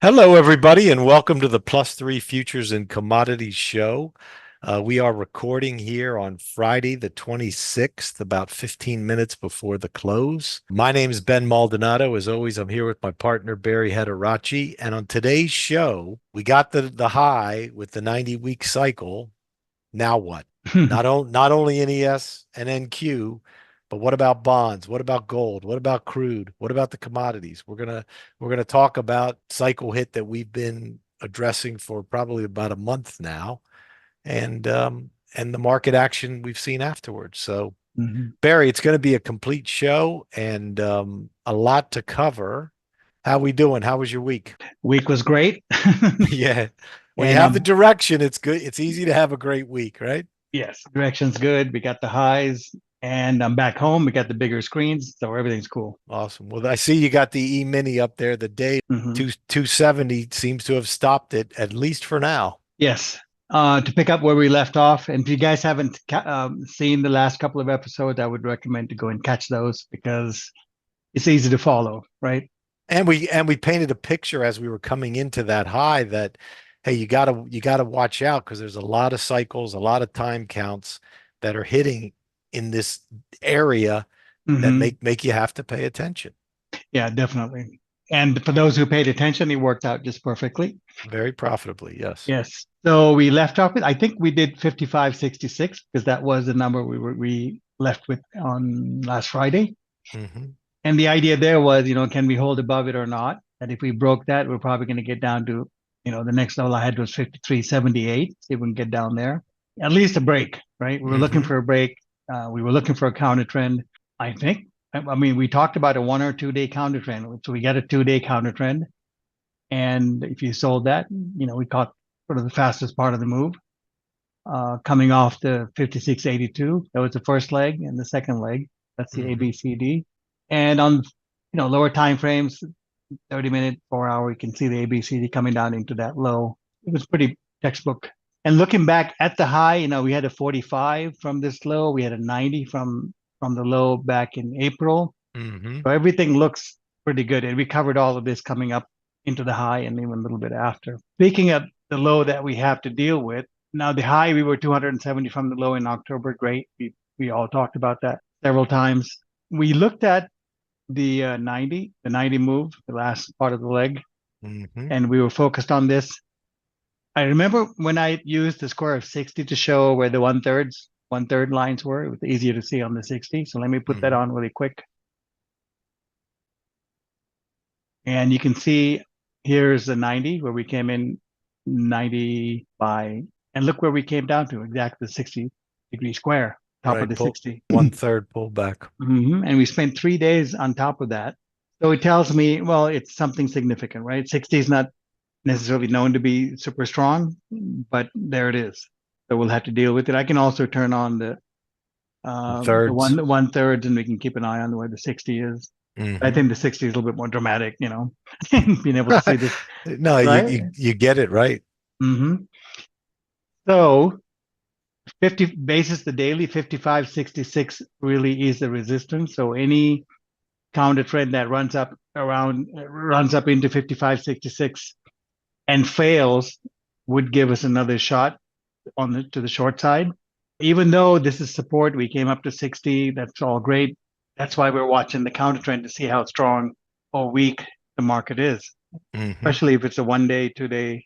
Hello, everybody, and welcome to the Plus3 Futures and Commodities show. We are recording here on Friday, the 26th, about 15 minutes before the close. My name is Ben Maldonado. As always, I'm here with my partner, Barry Hederachi. And on today's show, we got the high with the 90-week cycle. Now what? Not only NES and NQ, but what about bonds? What about gold? What about crude? What about the commodities? We're gonna talk about cycle hit that we've been addressing for probably about a month now, and the market action we've seen afterwards. So, Mhm. Barry, it's going to be a complete show and a lot to cover. How we doing? How was your week? Week was great. Yeah. When you And have the direction, it's good. It's easy to have a great week, right? yes, direction's good. We got the highs and I'm back home. We got the bigger screens, so everything's cool. Awesome. Well, I see you got the E-mini up there. The day Hmm. 270 seems to have stopped it, at least for now. Yes. To pick up where we left off, and if you guys haven't seen the last couple of episodes, I would recommend to go and catch those because it's easy to follow, right? And we painted a picture as we were coming into that high that, hey, you gotta watch out because there's a lot of cycles, a lot of time counts that are hitting in this area that Hmm. make you have to pay attention. Yeah, definitely. And for those who paid attention, it worked out just perfectly. Very profitably, yes. Yes. So we left off with, I think we did 55.66 because that was the number we left with on last Friday. Hmm. And the idea there was, can we hold above it or not? And if we broke that, we're probably going to get down to, the next level I had was 53.78. See if we can get down there. At least a break, right? We were looking Hmm. for a break. We were looking for a counter trend. I think. I mean, we talked about a 1 or 2 day counter trend. So we got a 2 day counter trend. And if you sold that, we caught sort of the fastest part of the move, coming off the 56.82. That was the first leg, and the second leg, that's the Hmm. ABCD. And on lower time frames, 30-minute, 4 hour, you can see the ABCD coming down into that low. It was pretty textbook. And looking back at the high, we had a 45 from this low. We had a 90 from the low back in April. Hmm. So everything looks pretty good. And we covered all of this coming up into the high and even a little bit after. Speaking of the low that we have to deal with, now the high, we were 270 from the low in October. Great. We all talked about that several times. We looked at the 90 move, the last part of the leg, Hmm. and we were focused on this. I remember when I used the square of 60 to show where the one third lines were. It was easier to see on the 60. So let me put that Hmm. on really quick. And you can see here's the 90 where we came in 90 by, and look where we came down to, exactly the 60-degree square, top of Right. the Pull 60. 1/3 pullback. And we spent 3 days on top of that. So it tells me, well, it's something significant, right? 60 is not necessarily known to be super strong, but there it is. So we'll have to deal with it. I can also turn on the Thirds. one thirds, and we can keep an eye on where the 60 is. I Hmm. think the 60 is a little bit more dramatic, being able to see this, No, you, right? you get it right. Hmm. So 50 basis the daily 55.66 really is the resistance. So any counter trend that runs up into 55.66 and fails would give us another shot to the short side. Even though this is support, we came up to 60. That's all great. That's why we're watching the counter trend to see how strong or weak the market is, Hmm. especially if it's a 1 day, 2 day,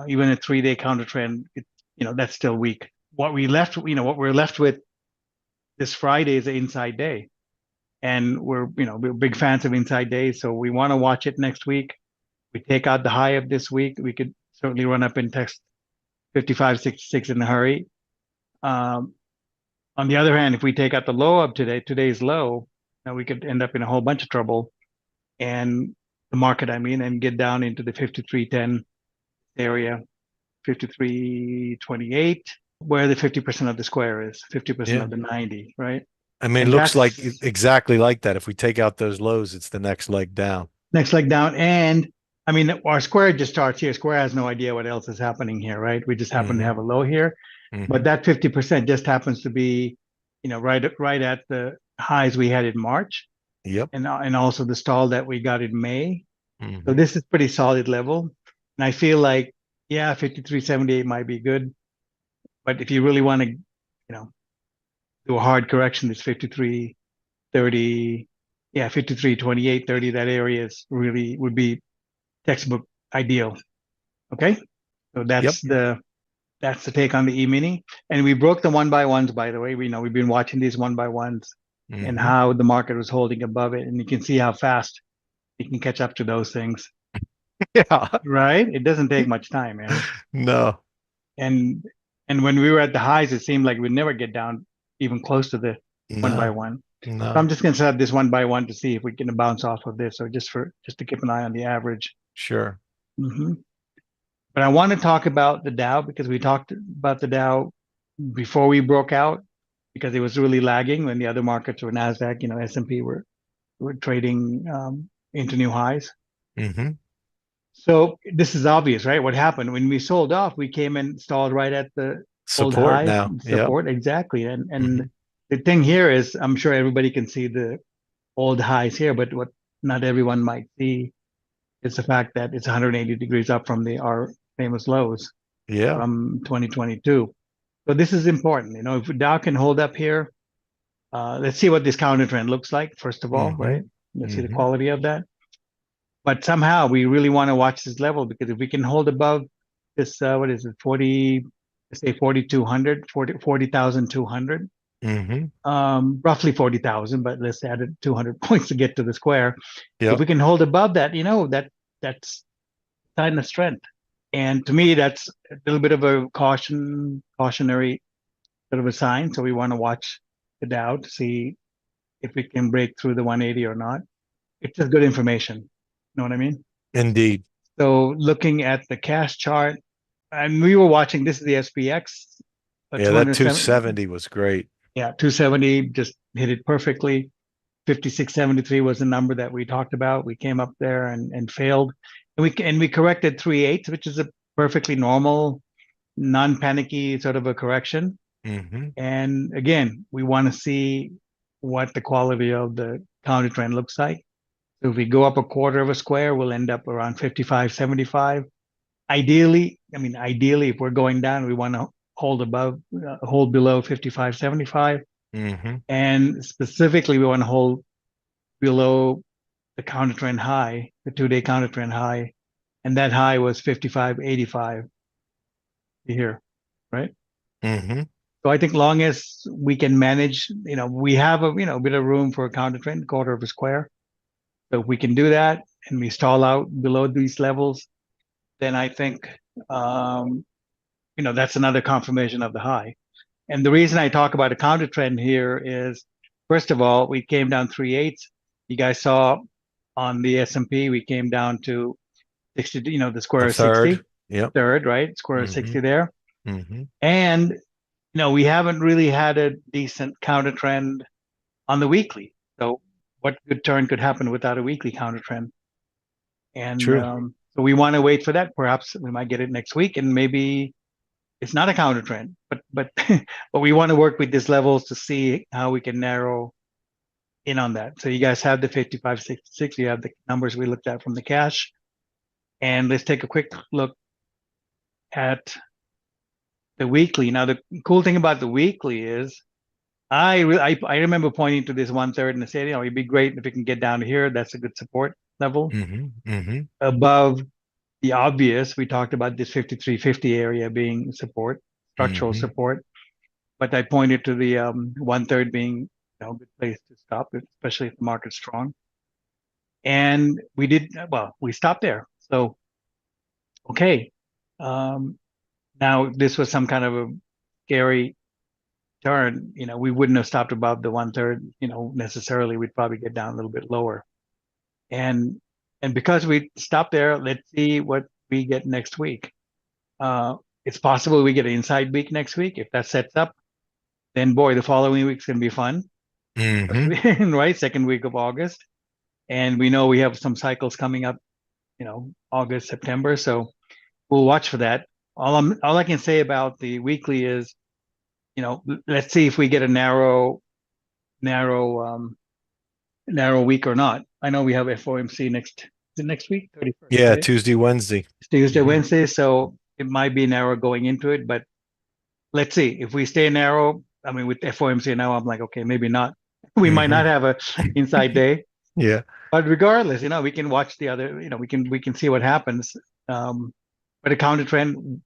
even a 3 day counter trend. That's still weak. What we're left with this Friday is an inside day, and we're big fans of inside days, so we want to watch it next week. We take out the high of this week, we could certainly run up and test 55.66 in a hurry. Um, on the other hand, if we take out the low of today's low, now we could end up in a whole bunch of trouble, and the market, I mean, and get down into the 53.10 area, 53.28, where the 50% of the square is, 50% Yeah. of the 90, right? I mean, it And looks like that's exactly like that. If we take out those lows, it's the next leg down. next leg down. And I mean, our square just starts here. Square has no idea what else is happening here, right? We just happen to Hmm. have a low here, but Hmm. that 50% just happens to be, right at the highs we had in March, Yep. and also the stall that we got in May. So Mm-hmm. this is pretty solid level. And I feel like, yeah, 53.78 might be good. But if you really want to, do a hard correction, it's 53.30. Yeah, 53.28, 30. That area is really would be textbook ideal. Okay. So Yep. that's the take on the E-mini. And we broke the one by ones, by the way. We've been watching these one by ones and Mm-hmm. how the market was holding above it. And you can see how fast you can catch up to those things. Yeah. Right? It doesn't take much time, man. No. And and when we were at the highs, it seemed like we'd never get down even close to the one by No. one. So I'm No. just gonna set up this one by one to see if we can bounce off of this, or just to keep an eye on the average. Sure. hmm But I want to talk about the Dow because we talked about the Dow before we broke out because it was really lagging when the other markets were Nasdaq, S&P were trading into new highs. Mm-hmm. So this is obvious, right? What happened when we sold off? We came and stalled right at the old Support highs now. Yep. support exactly. Mm-hmm. And the thing here is, I'm sure everybody can see the old highs here, but what not everyone might see is the fact that it's 180 degrees up from our famous lows Yeah. from 2022. So this is important. If Dow can hold up here, let's see what this counter trend looks like, first of all, Mm-hmm. right? Let's see the Mm-hmm. quality of that. But somehow we really want to watch this level because if we can hold above this, what is it, 40, let's say 4,200, 40,200, Mm-hmm. roughly 40,000, but let's add it 200 points to get to the square. If Yep. we can hold above that, that's sign of strength. And to me, that's a little bit of a cautionary sort of a sign. So we want to watch the Dow to see if we can break through the 180 or not. It's just good information. You know what I mean? Indeed. So looking at the cash chart, and we were watching, this is the SPX, a Yeah, that 207, 270 was great. yeah, 270, just hit it perfectly. 56.73 was the number that we talked about. We came up there and failed. And we corrected 3/8, which is a perfectly normal, non-panicky sort of a correction. Mm-hmm. And again, we want to see what the quality of the counter trend looks like. So if we go up a quarter of a square, we'll end up around 55.75. Ideally, if we're going down, we want to hold below 55.75. Mm-hmm. And specifically, we want to hold below the counter trend high, the 2-day counter trend high. And that high was 55.85 here, right? Mm-hmm. So I think long as we can manage, we have a bit of room for a counter trend, quarter of a square. So if we can do that and we stall out below these levels, then I think, that's another confirmation of the high. And the reason I talk about a counter trend here is, first of all, we came down 3/8. You guys saw on the S&P, we came down to 60, the A square of third. 60, Yep. third, right? Square of Mm-hmm. 60 there. Mm-hmm. And, we haven't really had a decent counter trend on the weekly. So what good turn could happen without a weekly counter trend? And True. so we want to wait for that. Perhaps we might get it next week, and maybe it's not a counter trend, but but we want to work with these levels to see how we can narrow in on that. So you guys have the 55.66. You have the numbers we looked at from the cash, and let's take a quick look at the weekly. Now, the cool thing about the weekly is I remember pointing to this 1/3 and saying, it'd be great if it can get down to here. That's a good support level. Mm-hmm. Mm-hmm. Above the obvious, we talked about this 53.50 area being support, structural Mm-hmm. support. But I pointed to the 1/3 being a good place to stop, especially if the market's strong. And we stopped there. So, okay. Now, if this was some kind of a scary turn, we wouldn't have stopped above the 1/3, necessarily. We'd probably get down a little bit lower. And because we stopped there, let's see what we get next week. It's possible we get an inside week next week. If that sets up, then boy, the following week's gonna be fun. Mm-hmm. Right? Second week of August. And we know we have some cycles coming up, August, September. So we'll watch for that. All I can say about the weekly is, let's see if we get a narrow week or not. I know we have FOMC it next week? 31st, Yeah, right? Tuesday, Wednesday. It's Tuesday, Hmm. Wednesday. So it might be narrow going into it, but let's see. If we stay narrow, I mean, with FOMC now, I'm like, okay, maybe not. We might Hmm. not have a inside day. Yeah, But regardless, we can watch the other, we can see what happens. Um, but a counter trend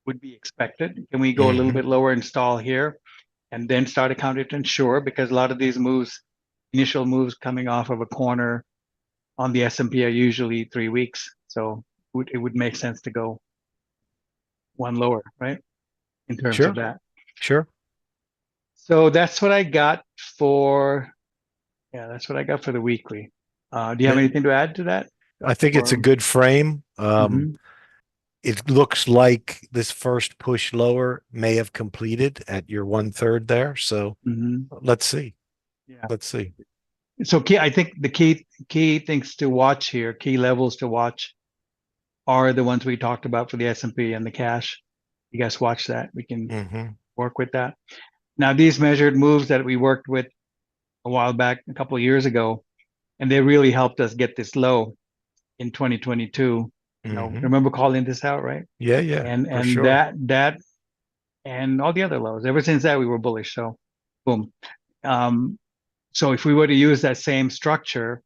would be expected. Can we go a little hmm, bit lower and stall here and then start a counter trend? Sure, because a lot of these moves, initial moves coming off of a corner on the S&P are usually 3 weeks. So it would make sense to go one lower, right? In terms of sure, that. sure. So that's what I got for, yeah, that's what I got for the weekly. Do you have And anything to add to that? I think it's a Or, good frame. Mhm. It looks like this first push lower may have completed at your 1/3 there. So Mhm. let's see. Yeah. Let's see. So I think the key things to watch here, key levels to watch, are the ones we talked about for the S&P and the cash. You guys watch that. We can Hmm. work with that. Now, these measured moves that we worked with a while back, a couple of years ago, and they really helped us get this low in 2022. Hmm. Remember calling this out, right? Yeah, yeah, And for and sure. that and all the other lows. Ever since that, we were bullish. So, boom. Um, so if we were to use that same structure,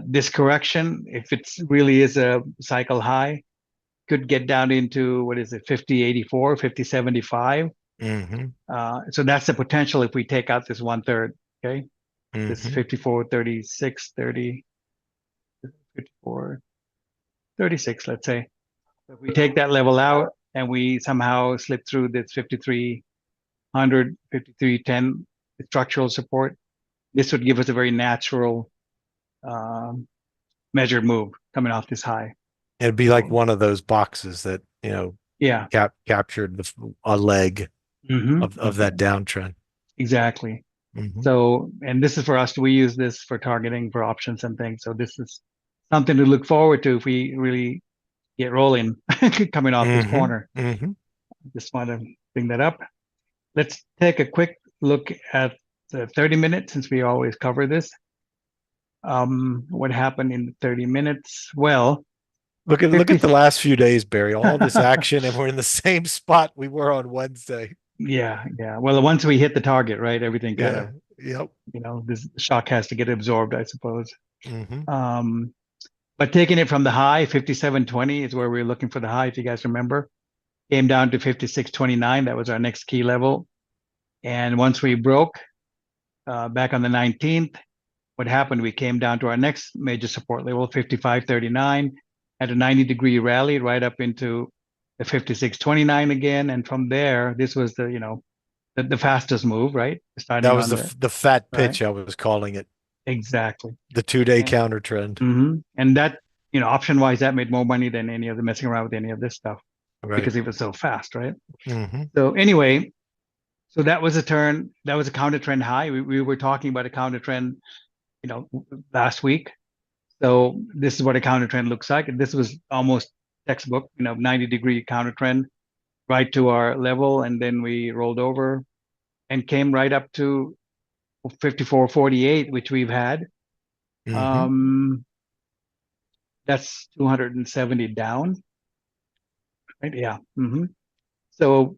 this correction, if it really is a cycle high, could get down into, what is it, 50.84, 50.75. Hmm. So that's the potential if we take out this 1/3. Okay, this Hmm. 54.36, 30, 54.36, let's say. If we take that level out and we somehow slip through this 5300, 5310 structural support, this would give us a very natural um, measured move coming off this high. It'd be like So one of those boxes that, yeah. captured a leg of that Mhm. downtrend. Exactly. Hmm. So, and this is for us. We use this for targeting for options and things. So this is something to look forward to if we really get rolling coming off this Hmm. corner. Hmm. Just want to bring that up. Let's take a quick look at the 30 minutes since we always cover this. What happened in the 30 minutes? Well, Look at 50. the last few days, Barry. All this action, and we're in the same spot we were on Wednesday. Yeah, yeah. Well, once we hit the target, right, everything kind of, Yeah. Yep. this shock has to get absorbed, I suppose. Hmm. Um, But taking it from the high, 57.20 is where we were looking for the high, if you guys remember. Came down to 56.29. That was our next key level. And once we broke back on the 19th, what happened? We came down to our next major support level, 55.39, had a 90-degree rally right up into the 56.29 again. And from there, this was the fastest move, right? That Starting was on the the fat right. pitch I was calling it, Exactly. the 2-day And, counter trend. and that, option wise, that made more money than any of the messing around with any of this stuff, Right. because it was so fast, right? Hmm. So anyway, so that was a turn. That was a counter trend high. We were talking about a counter trend, last week. So this is what a counter trend looks like. And this was almost textbook, 90-degree counter trend right to our level. And then we rolled over and came right up to 54.48, which we've had. Hmm. Um, that's 270 down, right? Yeah. So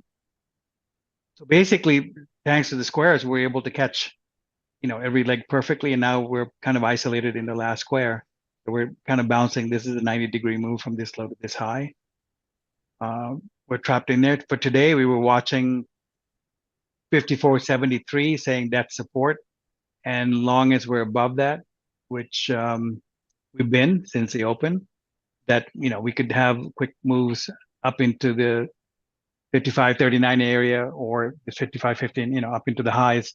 So basically, thanks to the squares, we're able to catch, every leg perfectly. And now we're kind of isolated in the last square. So we're kind of bouncing. This is a 90-degree move from this low to this high. We're trapped in there. For today, we were watching 54.73, saying that's support. And long as we're above that, which we've been since the open, that, we could have quick moves up into the 55.39 area or the 55.15, up into the highs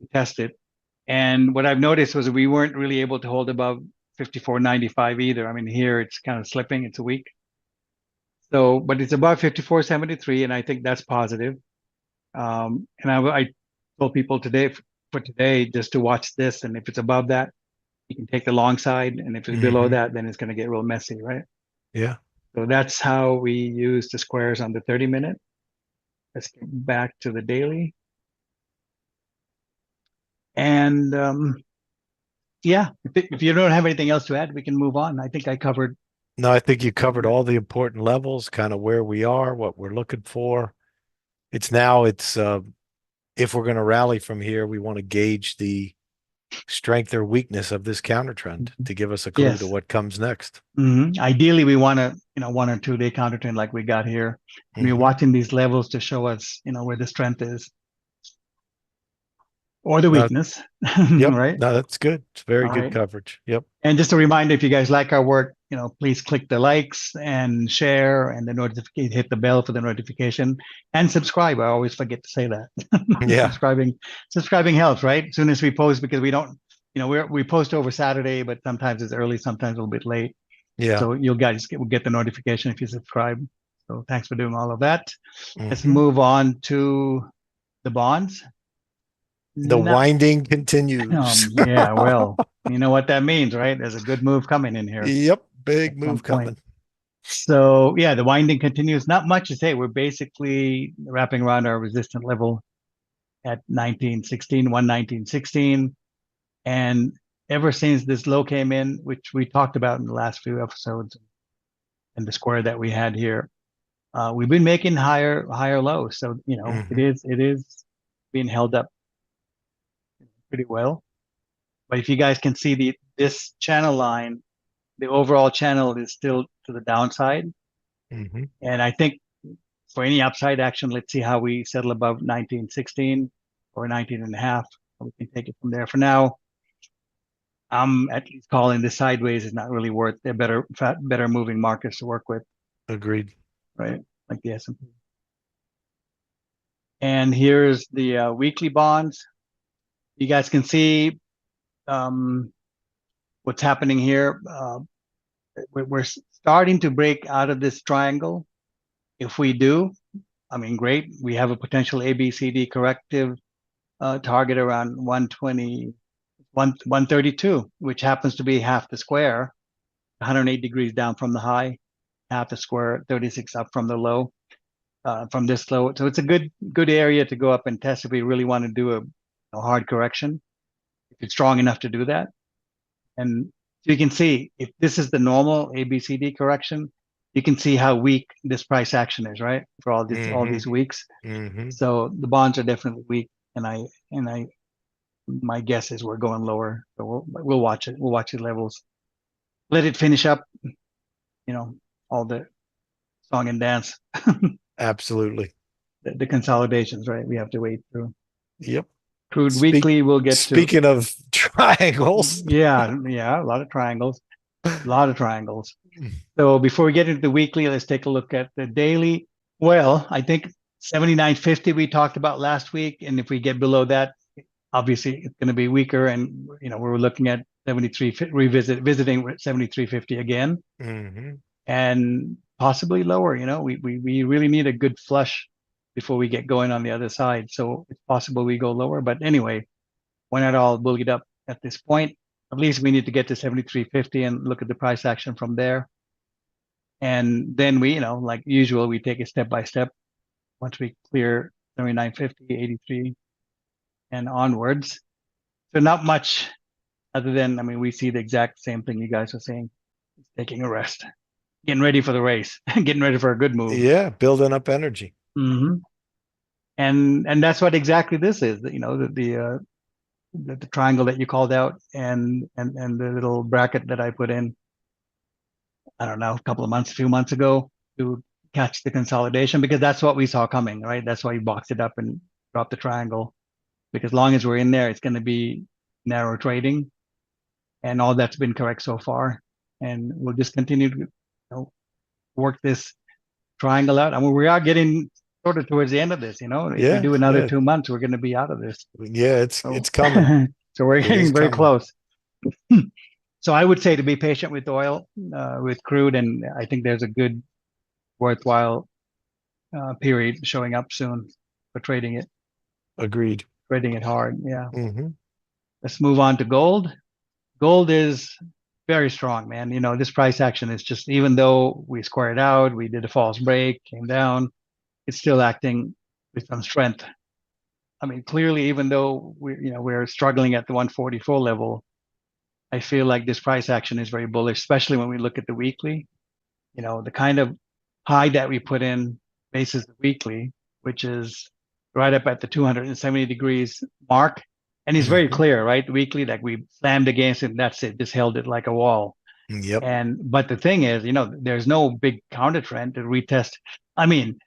to test it. And what I've noticed was we weren't really able to hold above 54.95 either. I mean, here it's kind of slipping, it's a weak. So, but it's above 54.73, and I think that's positive. And I told people today, for today, just to watch this. And if it's above that, you can take the long side. And if it's below Hmm. that, then it's going to get real messy, right? Yeah. So that's how we use the squares on the 30-minute. Let's get back to the daily. And yeah, if you don't have anything else to add, we can move on. I think I covered. No, I think you covered all the important levels, kind of where we are, what we're looking for. It's if we're going to rally from here, we want to gauge the strength or weakness of this counter trend to give us a clue to Yes. what comes next. Ideally, we want to, 1 or 2 day counter trend like we got here. And we're Hmm. watching these levels to show us, where the strength is or the No, weakness, yep. right? No, that's good. It's very All good right. coverage. Yep. And just a reminder, if you guys like our work, please click the likes and share and the notification, hit the bell for the notification and subscribe. I always forget to say that. Yeah. Subscribing helps, right? As soon as we post, because we don't, we post over Saturday, but sometimes it's early, sometimes a little bit late. Yeah. So you'll guys get the notification if you subscribe. So thanks for doing all of that. Let's Hmm. move on to the bonds. The No, winding continues. yeah, well, you know what that means, right? There's a good move coming in here Yep. at Big some move point. coming. So yeah, the winding continues. Not much to say. We're basically wrapping around our resistant level at 1916, 119.16. And ever since this low came in, which we talked about in the last few episodes, and the square that we had here, we've been making higher lows. So Hmm. it is being held up pretty well. But if you guys can see this channel line, the overall channel is still to the downside. Hmm. And I think for any upside action, let's see how we settle above 1916 or 19 and a half. We can take it from there. For now, I'm at least calling this sideways is not really worth. They're better moving markets to work with, Agreed. right? Like the S&P. And here's the weekly bonds. You guys can see um, what's happening here. We're starting to break out of this triangle. If we do, I mean, great. We have a potential ABCD corrective target around 120, 132, which happens to be half the square, 108 degrees down from the high, half the square, 36 up from the low, from this low. So it's a good area to go up and test if we really want to do a hard correction, if it's strong enough to do that. And you can see if this is the normal ABCD correction, you can see how weak this price action is, right? For all Hmm. these weeks. Hmm. So the bonds are definitely weak, and my guess is we're going lower. So we'll watch it. We'll watch the levels. Let it finish up. All the song and dance, Absolutely. the consolidations, right? We have to wait through. Yep. Crude Speak weekly, we'll get to. Speaking of triangles. Yeah, a lot of triangles, a lot of triangles. So before we get into the weekly, let's take a look at the daily. Well, I think 79.50 we talked about last week, and if we get below that, obviously it's going to be weaker, and we're looking at 73 visiting 73.50 again, Hmm. and possibly lower. We really need a good flush before we get going on the other side. So it's possible we go lower, but anyway, we're not all bullied up at this point. At least we need to get to 73.50 and look at the price action from there. And then we, like usual, we take it step by step. Once we clear 79.50, 83 and onwards. So not much other than, I mean, we see the exact same thing you guys are saying. It's taking a rest, getting ready for the race, getting ready for a good move. Yeah, building up energy. Mm-hmm. And that's what exactly this is. The triangle that you called out and the little bracket that I put in. I don't know, a few months ago to catch the consolidation, because that's what we saw coming, right? That's why you boxed it up and dropped the triangle, because long as we're in there, it's going to be narrow trading, and all that's been correct so far. And we'll just continue to work this triangle out. I mean, we are getting sort of towards the end of this. If we Yeah, do another yeah. 2 months, we're going to be out of this. Yeah, So, it's coming. so we're It is getting very coming. close. So I would say to be patient with oil, with crude, and I think there's a good, worthwhile period showing up soon for Agreed. trading it hard. Yeah. Hmm. Let's move on to gold. Gold is very strong, man. This price action is just, even though we squared out, we did a false break, came down, it's still acting with some strength. I mean, clearly, even though we're struggling at the 144 level, I feel like this price action is very bullish, especially when we look at the weekly. The kind of high that we put in basis the weekly, which is right up at the 270 degrees mark. And it's very Hmm. clear, right? Weekly, like we slammed against it, and that's it, just held it like a wall. Yep. But the thing is, there's no big counter trend to retest. I mean,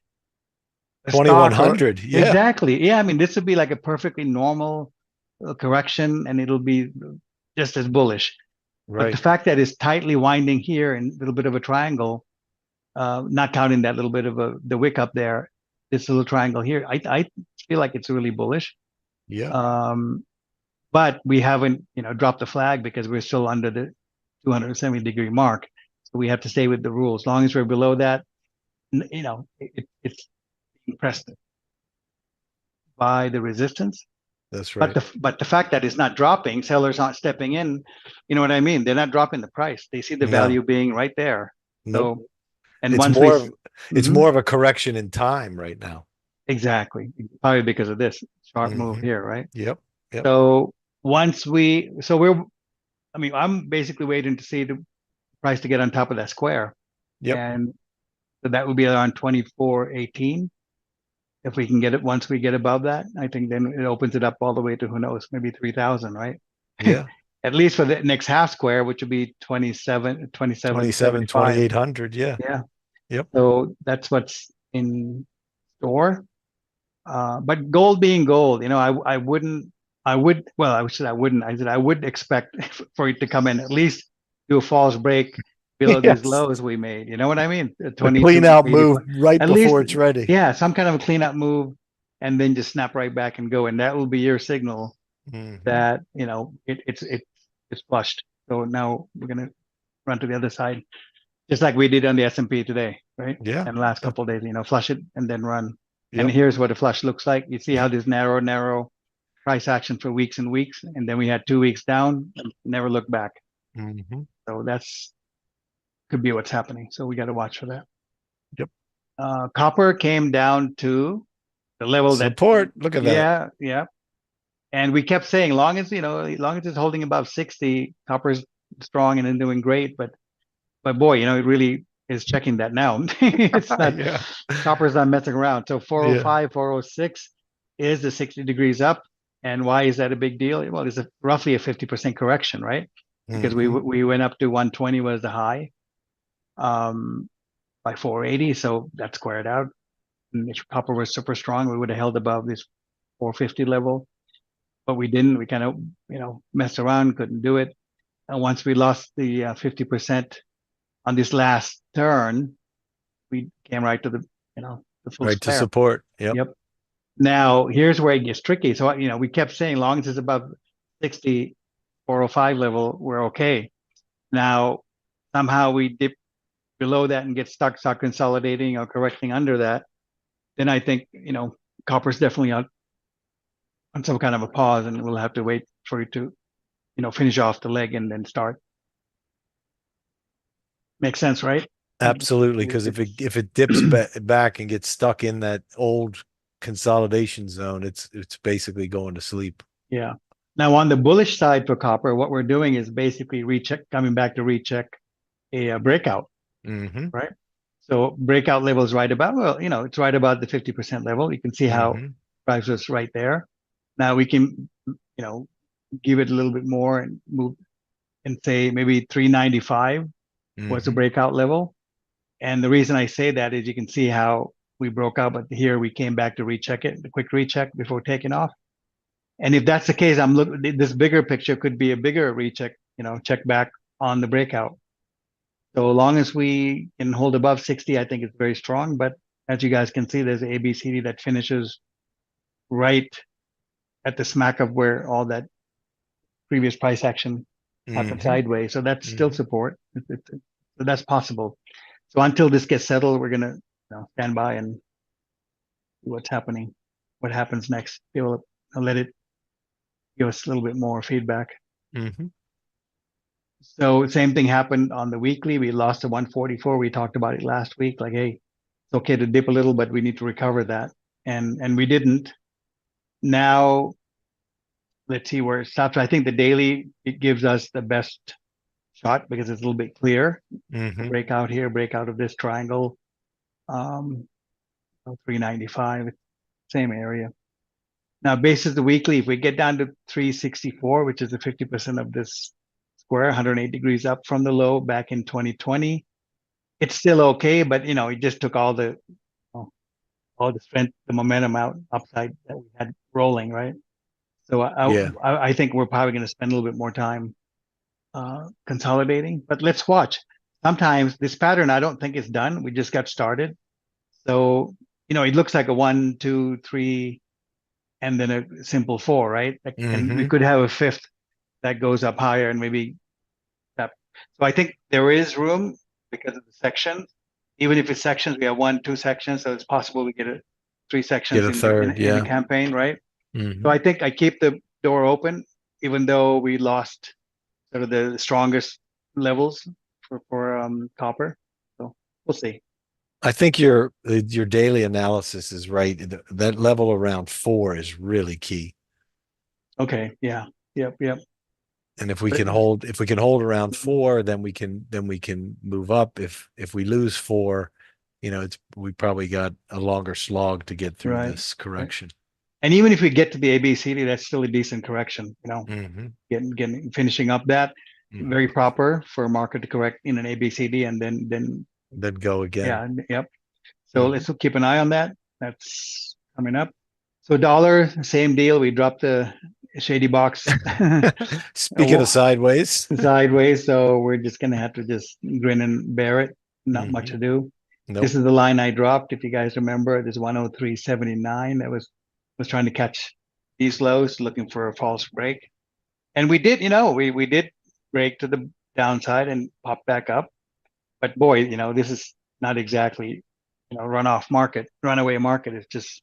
the stock or 2100. Yeah. exactly. Yeah, I mean, this would be like a perfectly normal correction, and it'll be just as bullish. But the Right. fact that it's tightly winding here and a little bit of a triangle, not counting that little bit of the wick up there, this little triangle here, I feel like it's really bullish. Yeah. Um, but we haven't, dropped the flag because we're still under the 270-degree mark. So we have to stay with the rules. As long as we're below that, it's pressed by the resistance. That's But right. the fact that it's not dropping, sellers aren't stepping in. You know what I mean? They're not dropping the price. They see the No. value being right there. Nope. So, and It's once we, more of it's Mhm, more of a correction in time right now. exactly, probably because of this sharp move Hmm. here, right? Yep. Yep. So so I mean, I'm basically waiting to see the price to get on top of that square, Yep. and so that would be around 24.18. If we can get it, once we get above that, I think then it opens it up all the way to, who knows, maybe 3,000, right? Yeah. At least for the next half square, which would be 27, 27.75. 2800. Yeah. Yeah. Yep. So that's what's in store. But gold being gold, I wouldn't, well, I said I wouldn't, I said I would expect for it to come in, at least do a false break below these Yes. lows we made. You know what I mean? A clean out 22.85. move right At before least, it's ready. yeah, some kind of a cleanup move, and then just snap right back and go. And that will be your signal Hmm. that, it's flushed. So now we're gonna run to the other side, just like we did on the S&P today, right? Yeah. And the last Uh, couple of days, flush it and then run. And Yep. here's what a flush looks like. You see how this narrow price action for weeks and weeks, and then we had 2 weeks down and never looked back. Hmm. So that's could be what's happening. So we got to watch for that. Yep. Copper came down to the level that, Support. Look at that. yeah, yeah. And we kept saying, long as it's holding above 60, copper's strong and then doing great. But boy, it really is checking that now. It's not, Yeah. copper's not messing around. So Yeah. 405, 406 is the 60 degrees up. And why is that a big deal? Well, it's roughly a 50% correction, right? Because we Hmm. we went up to 120 was the high, um, by 480, so that squared out. And if copper was super strong, we would have held above this 450 level, but we didn't. We kind of messed around, couldn't do it. And once we lost the 50% on this last turn, we came right to the full Right to square. support. Yep. Yep. Now here's where it gets tricky. So we kept saying, long as it's above 60, 405 level, we're okay. Now somehow we dip below that and get stuck, start consolidating or correcting under that. Then I think copper's definitely on some kind of a pause, and we'll have to wait for it to finish off the leg and then start. Makes sense, right? Absolutely. Because if It's it dips back and gets stuck in that old consolidation zone, it's basically going to sleep. Yeah. Now on the bullish side for copper, what we're doing is basically coming back to recheck a breakout, Hmm. right? So breakout level is right about, well, it's right about the 50% level. You can see how Hmm. price was right there. Now we can, give it a little bit more and move and say maybe 395 was the Hmm. breakout level. And the reason I say that is you can see how we broke out, but here we came back to recheck it, the quick recheck before taking off. And if that's the case, I'm looking, this bigger picture could be a bigger recheck, check back on the breakout. So long as we can hold above 60, I think it's very strong. But as you guys can see, there's a ABCD that finishes right at the smack of where all that previous price action happened Hmm. sideways. So that's still Hmm. support. So that's possible. So until this gets settled, we're gonna stand by and see what's happening, what happens next. I'll let it give us a little bit more feedback. Hmm. So same thing happened on the weekly. We lost to 144. We talked about it last week. Like, hey, it's okay to dip a little, but we need to recover that. And we didn't. Now let's see where it stops. I think the daily, it gives us the best shot because it's a little bit clear. Mm-hmm. Breakout here, breakout of this triangle, 395, same area. Now, basis the weekly, if we get down to 364, which is the 50% of this square, 108 degrees up from the low back in 2020, it's still okay, but it just took all the strength, the momentum out upside that we had rolling, right? So I think we're probably going to spend a little bit more time consolidating, but let's watch. Sometimes this pattern, I don't think it's done. We just got started. So, it looks like a 1, 2, 3, and then a simple 4, right? And we Mm-hmm. could have a fifth that goes up higher and maybe that. So I think there is room because of the sections. Even if it's sections, we have 1, 2 sections, so it's possible we get 3 Get sections a in the third, in the yeah. campaign, right? So Mm-hmm. I think I keep the door open, even though we lost sort of the strongest levels for copper. So we'll see. I think your daily analysis is right. That level around 4 is really key. Okay. Yeah. Yep. And But if we can hold around 4, then we can move up. If we lose 4, we probably got a longer slog to get through right. this Right. correction. And even if we get to the ABCD, that's still a decent correction. Mm-hmm. Getting finishing up that Mm-hmm. very proper for a market to correct in an ABCD and then Then go again. yeah, yep. So Mm-hmm. let's keep an eye on that. That's coming up. So dollar, same deal. We dropped the shady box Speaking of sideways. sideways. So we're just gonna have to just grin and bear it. Not much Mm-hmm. to do. This Nope. is the line I dropped. If you guys remember, this 103.79. That was trying to catch these lows, looking for a false break. And we did, we did break to the downside and pop back up. But boy, this is not exactly, runaway market. It's just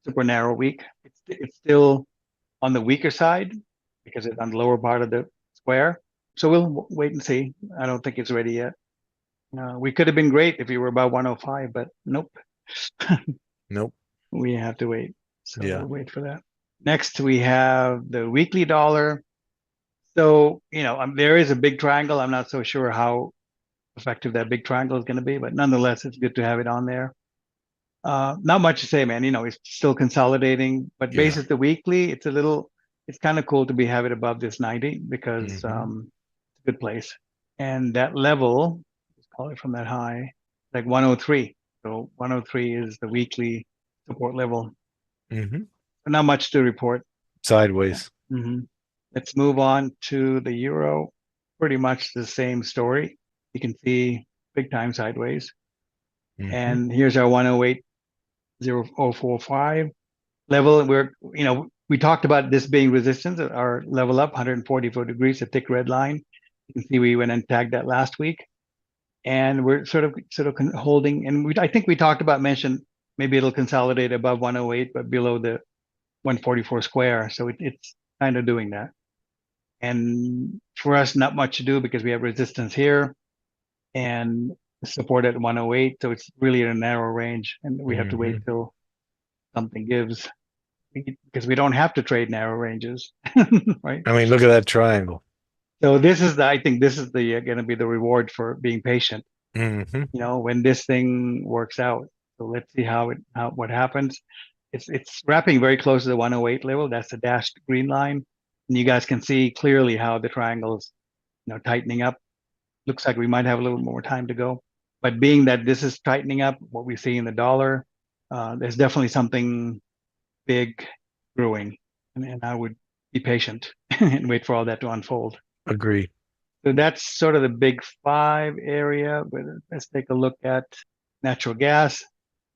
super narrow week. It's still on the weaker side because it's on the lower part of the square. So we'll wait and see. I don't think it's ready yet. We could have been great if we were about 105, but nope. Nope. We have to wait. So Yeah. we'll wait for that. Next, we have the weekly dollar. So, there is a big triangle. I'm not so sure how effective that big triangle is going to be, but nonetheless, it's good to have it on there. Not much to say, man. It's still consolidating, but Yeah. basis the weekly, it's kind of cool to have it above this 90 because it's Mm-hmm. a good place. And that level, let's call it from that high, like 103. So 103 is the weekly support level. Mm-hmm. Not much to report. Sideways. Mm-hmm. Let's move on to the euro. Pretty much the same story. You can see big time sideways. Mm-hmm. And here's our 108.045 level. We talked about this being resistance, our level up 144 degrees, a thick red line. You can see we went and tagged that last week. And we're sort of holding. And I think we mentioned maybe it'll consolidate above 108, but below the 144 square. So it's kind of doing that. And for us, not much to do because we have resistance here and support at 108. So it's really in a narrow range and we have to wait Mm-hmm. till something gives because we don't have to trade narrow ranges, right? I mean, look at that triangle. So I think this is the going to be the reward for being patient, Mm-hmm. when this thing works out. So let's see what happens. It's wrapping very close to the 108 level. That's the dashed green line. And you guys can see clearly how the triangle's, tightening up. Looks like we might have a little more time to go. But being that this is tightening up, what we see in the dollar, there's definitely something big brewing. And I would be patient and wait for all that to unfold. Agree. So that's sort of the big five area. But let's take a look at natural gas.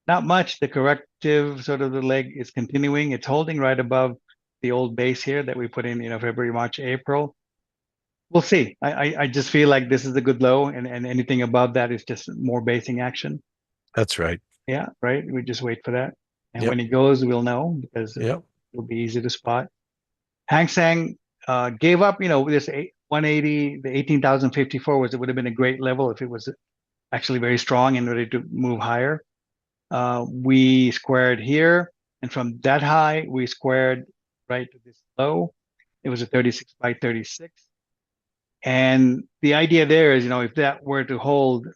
Not much. The corrective sort of the leg is continuing. It's holding right above the old base here that we put in, February, March, April. We'll see. I just feel like this is a good low, and anything above that is just more basing action. That's right. Yeah, right. We just wait for that, and Yep. when it goes, we'll know because Yep. it'll be easy to spot. Hang Seng gave up. This 180, the 18,054 it would have been a great level if it was actually very strong and ready to move higher. We squared here, and from that high, we squared right to this low. It was a 36 by 36. And the idea there is, if that were to hold, as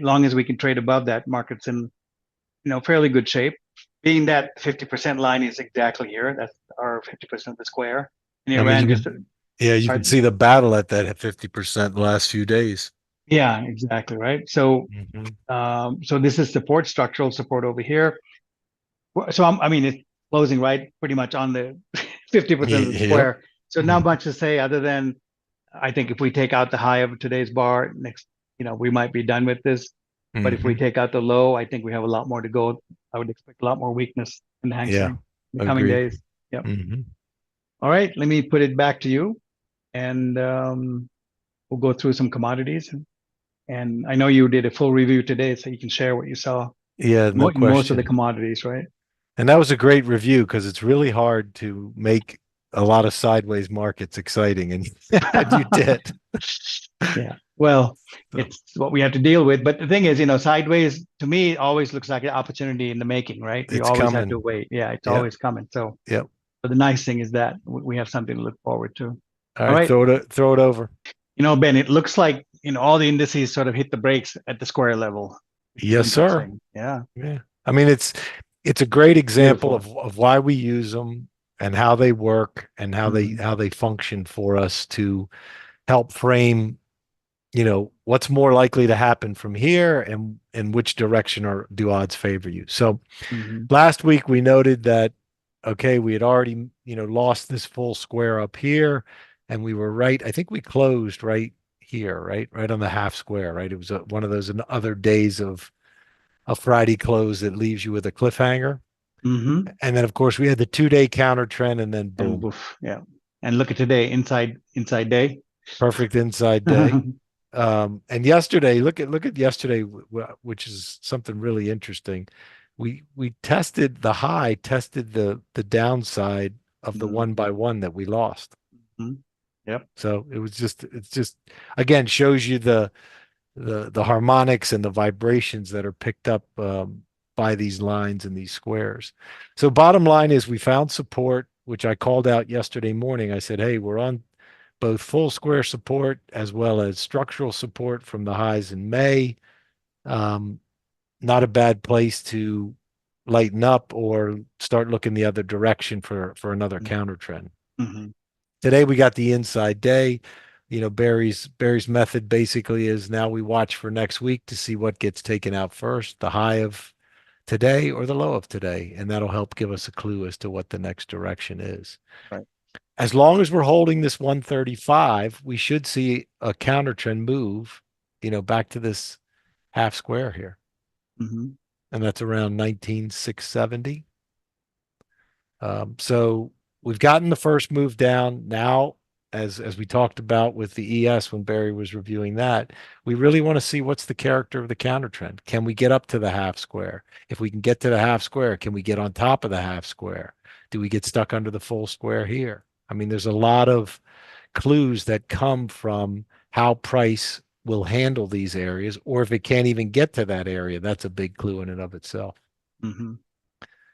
long as we can trade above that, market's in, fairly good shape. Being that 50% line is exactly here. That's our 50% of the square. And I mean, Iran just, you can see the battle at that 50% the last few days. yeah, exactly. Right. So, Mhm. so this is support, structural support over here. So I mean, it's closing right pretty much on the 50% of the Yep. square. So not Mhm. much to say other than I think if we take out the high of today's bar next, we might be done with this. But if we Mhm. take out the low, I think we have a lot more to go. I would expect a lot more weakness in the Hang Yeah. Seng in the coming Agreed. days. Yep. Mhm. All right, let me put it back to you, and we'll go through some commodities. And I know you did a full review today, so you can share what you saw Yeah, no in most of the question. commodities, right? And that was a great review because it's really hard to make a lot of sideways markets exciting, and and you did. Yeah. Well, So it's what we have to deal with. But the thing is, sideways to me always looks like an opportunity in the making, right? You it's always have to coming. wait. Yeah, it's Yep. always coming. So, Yep. but the nice thing is that we have something to look forward to. All All right, right. throw it over. Ben, it looks like, all the indices sort of hit the brakes at the square level, which is Yes, sir. interesting. Yeah. Yeah. I mean, it's a great example Beautiful. of why we use them and how they work and Hmm. how they function for us to help frame, what's more likely to happen from here and which direction do odds favor you. So Hmm. last week we noted that, okay, we had already, lost this full square up here and we were right. I think we closed right here, right on the half square, right? It was one of those other days of a Friday close that leaves you with a cliffhanger. Hmm. And then, of course, we had the 2 day counter trend, and then And boom, boof. Yeah. And look at today, inside day. perfect inside day. And yesterday, look at yesterday, which is something really interesting. We tested the high, tested the downside of the Hmm. one by one that we lost. Yep. So it's just again shows you the harmonics and the vibrations that are picked up by these lines and these squares. So bottom line is we found support, which I called out yesterday morning. I said, hey, we're on both full square support as well as structural support from the highs in May. Um, Not a bad place to lighten up or start looking the other direction for another counter trend. Hmm. Today we got the inside day. Barry's method basically is now we watch for next week to see what gets taken out first, the high of today or the low of today, and that'll help give us a clue as to what the next direction is. Right. As long as we're holding this 135, we should see a counter trend move, back to this half square here, Hmm. and that's around 19,670. So we've gotten the first move down. Now, as we talked about with the ES when Barry was reviewing that, we really want to see what's the character of the counter trend. Can we get up to the half square? If we can get to the half square, can we get on top of the half square? Do we get stuck under the full square here? I mean, there's a lot of clues that come from how price will handle these areas, or if it can't even get to that area, that's a big clue in and of itself. Hmm.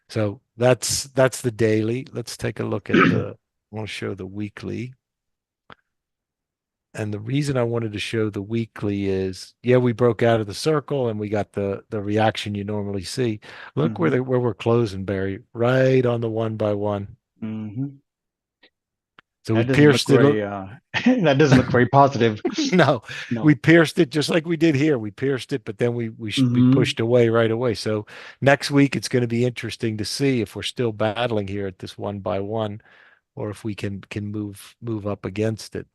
So that's the daily. Let's take a look at I want to show the weekly. And the reason I wanted to show the weekly is, yeah, we broke out of the circle and we got the reaction you normally see. Look Hmm. where we're closing, Barry, right on the one by one. Hmm. So we That doesn't look pierced it. very that doesn't look very positive. No, we No. pierced it just like we did here. We pierced it, but then we Hmm. pushed away right away. So next week it's going to be interesting to see if we're still battling here at this one by one, or if we can move up against it.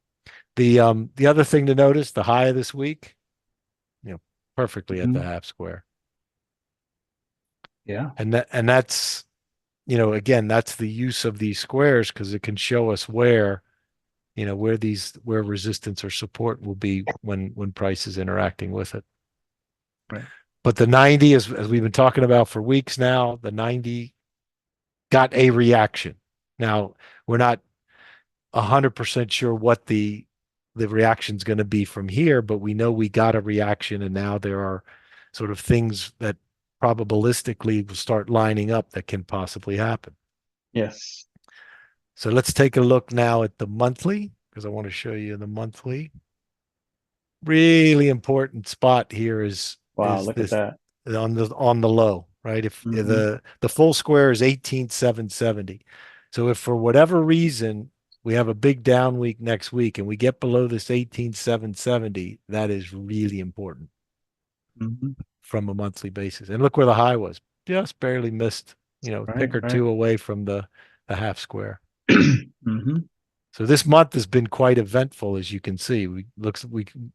The other thing to notice, the high of this week, you know, perfectly at the Hmm. half square. Yeah. And that's, again, that's the use of these squares because it can show us where resistance or support will be when price is interacting with it. Right. But the 90, as we've been talking about for weeks now, the 90 got a reaction. Now, we're not 100% sure what the reaction's going to be from here, but we know we got a reaction, and now there are sort of things that probabilistically will start lining up that can possibly happen. Yes. So let's take a look now at the monthly because I want to show you the monthly. Really important spot here Wow, is look at this that. on the low, right? If Hmm. the full square is 18,770. So if for whatever reason we have a big down week next week and we get below this 18,770, that is really important Hmm. from a monthly basis. And look where the high was. Just barely missed, Right, tick or right. two away from the half square. Hmm. So this month has been quite eventful, as you can see. We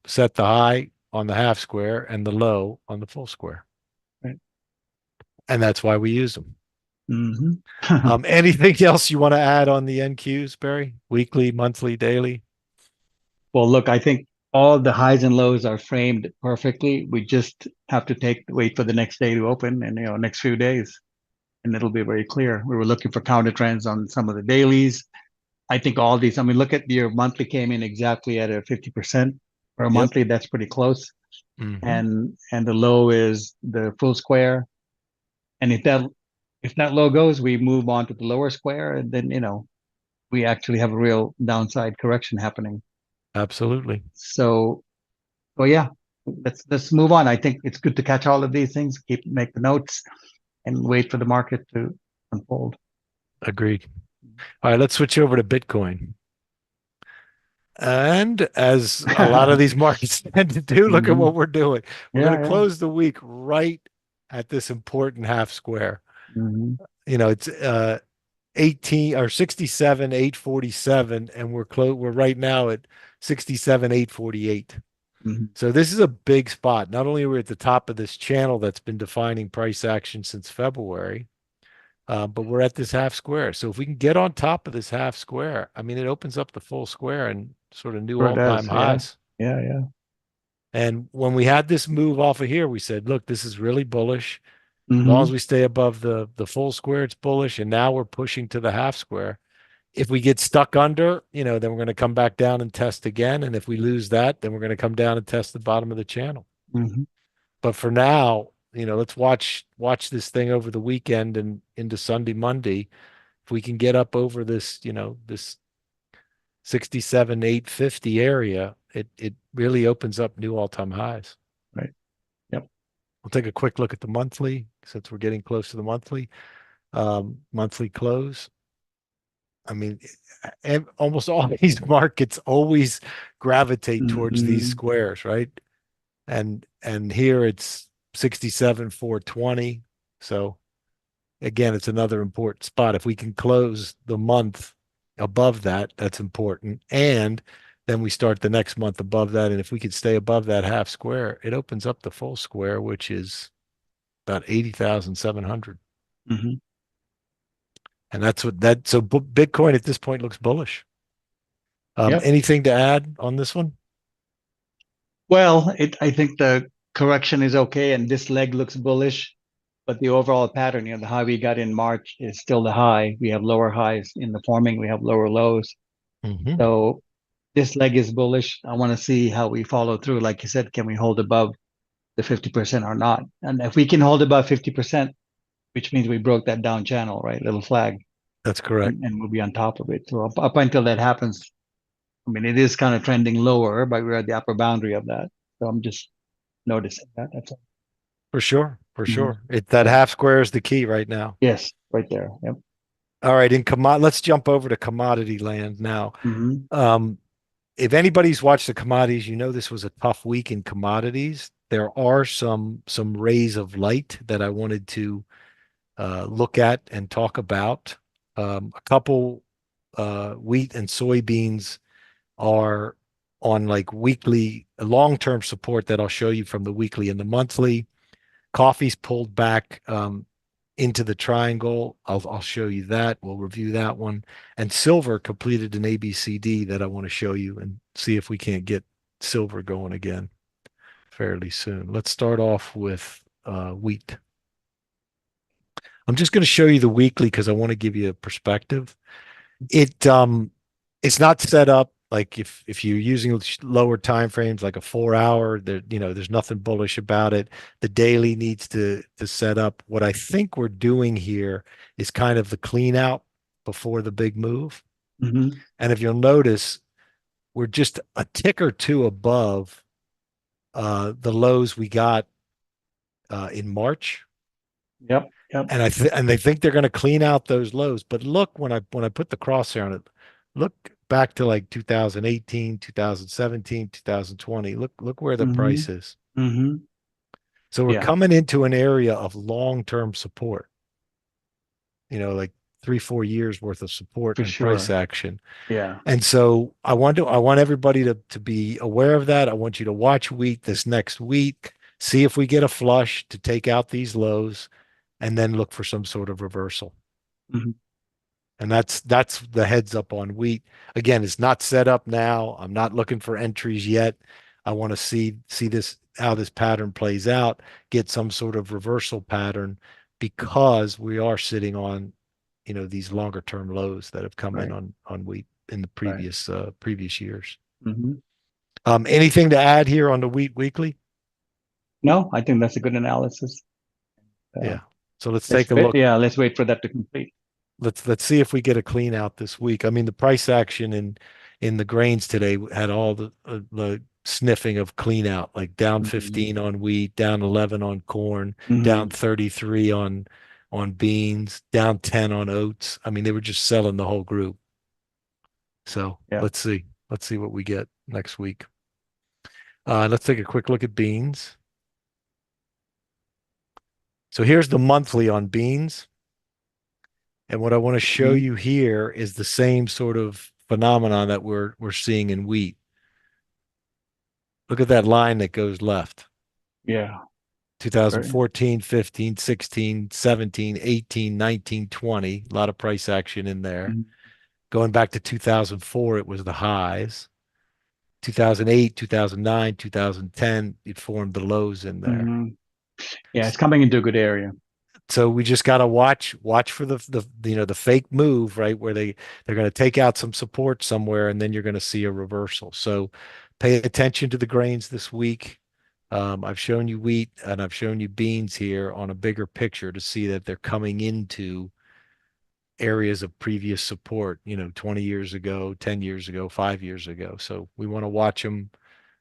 set the high on the half square and the low on the full square, Right. and that's why we use them. Hmm. Anything else you want to add on the NQs, Barry? Weekly, monthly, daily? Well, look, I think all the highs and lows are framed perfectly. We just have to wait for the next day to open and, next few days, and it'll be very clear. We were looking for counter trends on some of the dailies. I think all these, I mean, look at your monthly came in exactly at a 50% for a Yep. monthly. That's pretty close. Hmm. And the low is the full square. And if that low goes, we move on to the lower square, and then, we actually have a real downside correction happening. Absolutely. So, well, yeah, let's move on. I think it's good to catch all of these things, make the notes, and wait for the market to unfold. Agreed. All right, let's switch over to Bitcoin. And as a lot of these markets tend to do, look at Hmm. what we're doing. We're going Yeah, to yeah. close the week right at this important half square. Hmm. It's 18 or 67 847, and we're right now at 67 848. Hmm. So this is a big spot. Not only are we at the top of this channel that's been defining price action since February, but we're at this half square. So if we can get on top of this half square, I mean, it opens up the full square and sort of new Sure does. all-time Yeah, highs. yeah, yeah. And when we had this move off of here, we said, look, this is really bullish. As long as Hmm. we stay above the full square, it's bullish. And now we're pushing to the half square. If we get stuck under, then we're going to come back down and test again. And if we lose that, then we're going to come down and test the bottom of the channel. Hmm. But for now, let's watch this thing over the weekend and into Sunday, Monday. If we can get up over this, this 67, 850 area, it really opens up new all-time highs. Right. Yep. We'll take a quick look at the monthly since we're getting close to the monthly. Monthly close. I mean, almost all these markets always gravitate towards these Hmm. squares, right? And here it's 67 420. So again, it's another important spot. If we can close the month above that, that's important. And then we start the next month above that. And if we could stay above that half square, it opens up the full square, which is about 80,700. Hmm. And that's what that, so Bitcoin at this point looks bullish. Yep. Anything to add on this one? Well, I think the correction is okay, and this leg looks bullish, but the overall pattern, the high we got in March is still the high. We have lower highs in the forming, we have lower lows. Hmm. So this leg is bullish. I want to see how we follow through. Like you said, can we hold above the 50% or not? And if we can hold above 50%, which means we broke that down channel, right? Little flag, That's correct. and we'll be on top of it. So up until that happens, I mean, it is kind of trending lower, but we're at the upper boundary of that. So I'm just noticing that. That's all. For sure. For Hmm. sure. That Yep. half square is the key right now. Yes, right there. Yep. All right. Let's jump over to commodity land now. Hmm. Um, if anybody's watched the commodities, this was a tough week in commodities. There are some rays of light that I wanted to look at and talk about. A couple wheat and soybeans are on like weekly, long-term support that I'll show you from the weekly and the monthly. Coffee's pulled back into the triangle. I'll show you that. We'll review that one. And silver completed an ABCD that I want to show you and see if we can't get silver going again fairly soon. Let's start off with wheat. I'm just going to show you the weekly because I want to give you a perspective. It's not set up like if you're using lower time frames like a 4 hour, there's nothing bullish about it. The daily needs to set up. What I think we're doing here is kind of the clean out before the big move. Mm-hmm. And if you'll notice, we're just a tick or two above the lows we got in March. Yep. Yep. And they think they're going to clean out those lows. But look, when I put the crosshair on it, look back to like 2018, 2017, 2020. Look where the Mm-hmm. price is. Mm-hmm. So we're Yeah, coming into an area of long-term support, like 3, 4 years worth of support for and price sure. action. Yeah. And so I want everybody to be aware of that. I want you to watch wheat this next week, see if we get a flush to take out these lows, and then look for some sort of reversal. Mm-hmm. And that's the heads up on wheat. Again, it's not set up now. I'm not looking for entries yet. I want to see this how this pattern plays out, get some sort of reversal pattern because we are sitting on, these longer term lows that have come in Right. on wheat in the Right. previous years. Mm-hmm. Anything to add here on the wheat weekly? No, I think that's a good analysis. Uh, Yeah. So let's take a look. yeah, let's wait for that to complete. Let's see if we get a clean out this week. I mean, the price action in the grains today had all the sniffing of clean out, like down Mm-hmm. 15 on wheat, down 11 on corn, down Mm-hmm. 33 on beans, down 10 on oats. I mean, they were just selling the whole group. So Yeah. let's see. Let's see what we get next week. Let's take a quick look at beans. So here's the monthly on beans. And what I want to show Mm-hmm. you here is the same sort of phenomenon that we're seeing in wheat. Look at that line that goes left. Yeah. Very. 2014, 15, 16, 17, 18, 19, 20. A lot of price action in there. Mm-hmm. Going back to 2004, it was the highs. 2008, 2009, 2010, it formed the lows in there. Mm-hmm. Yeah, it's coming into a good area. So we just got to watch for the fake move, right, where they're going to take out some support somewhere and then you're going to see a reversal. So pay attention to the grains this week. I've shown you wheat and I've shown you beans here on a bigger picture to see that they're coming into areas of previous support, 20 years ago, 10 years ago, 5 years ago. So we want to watch them.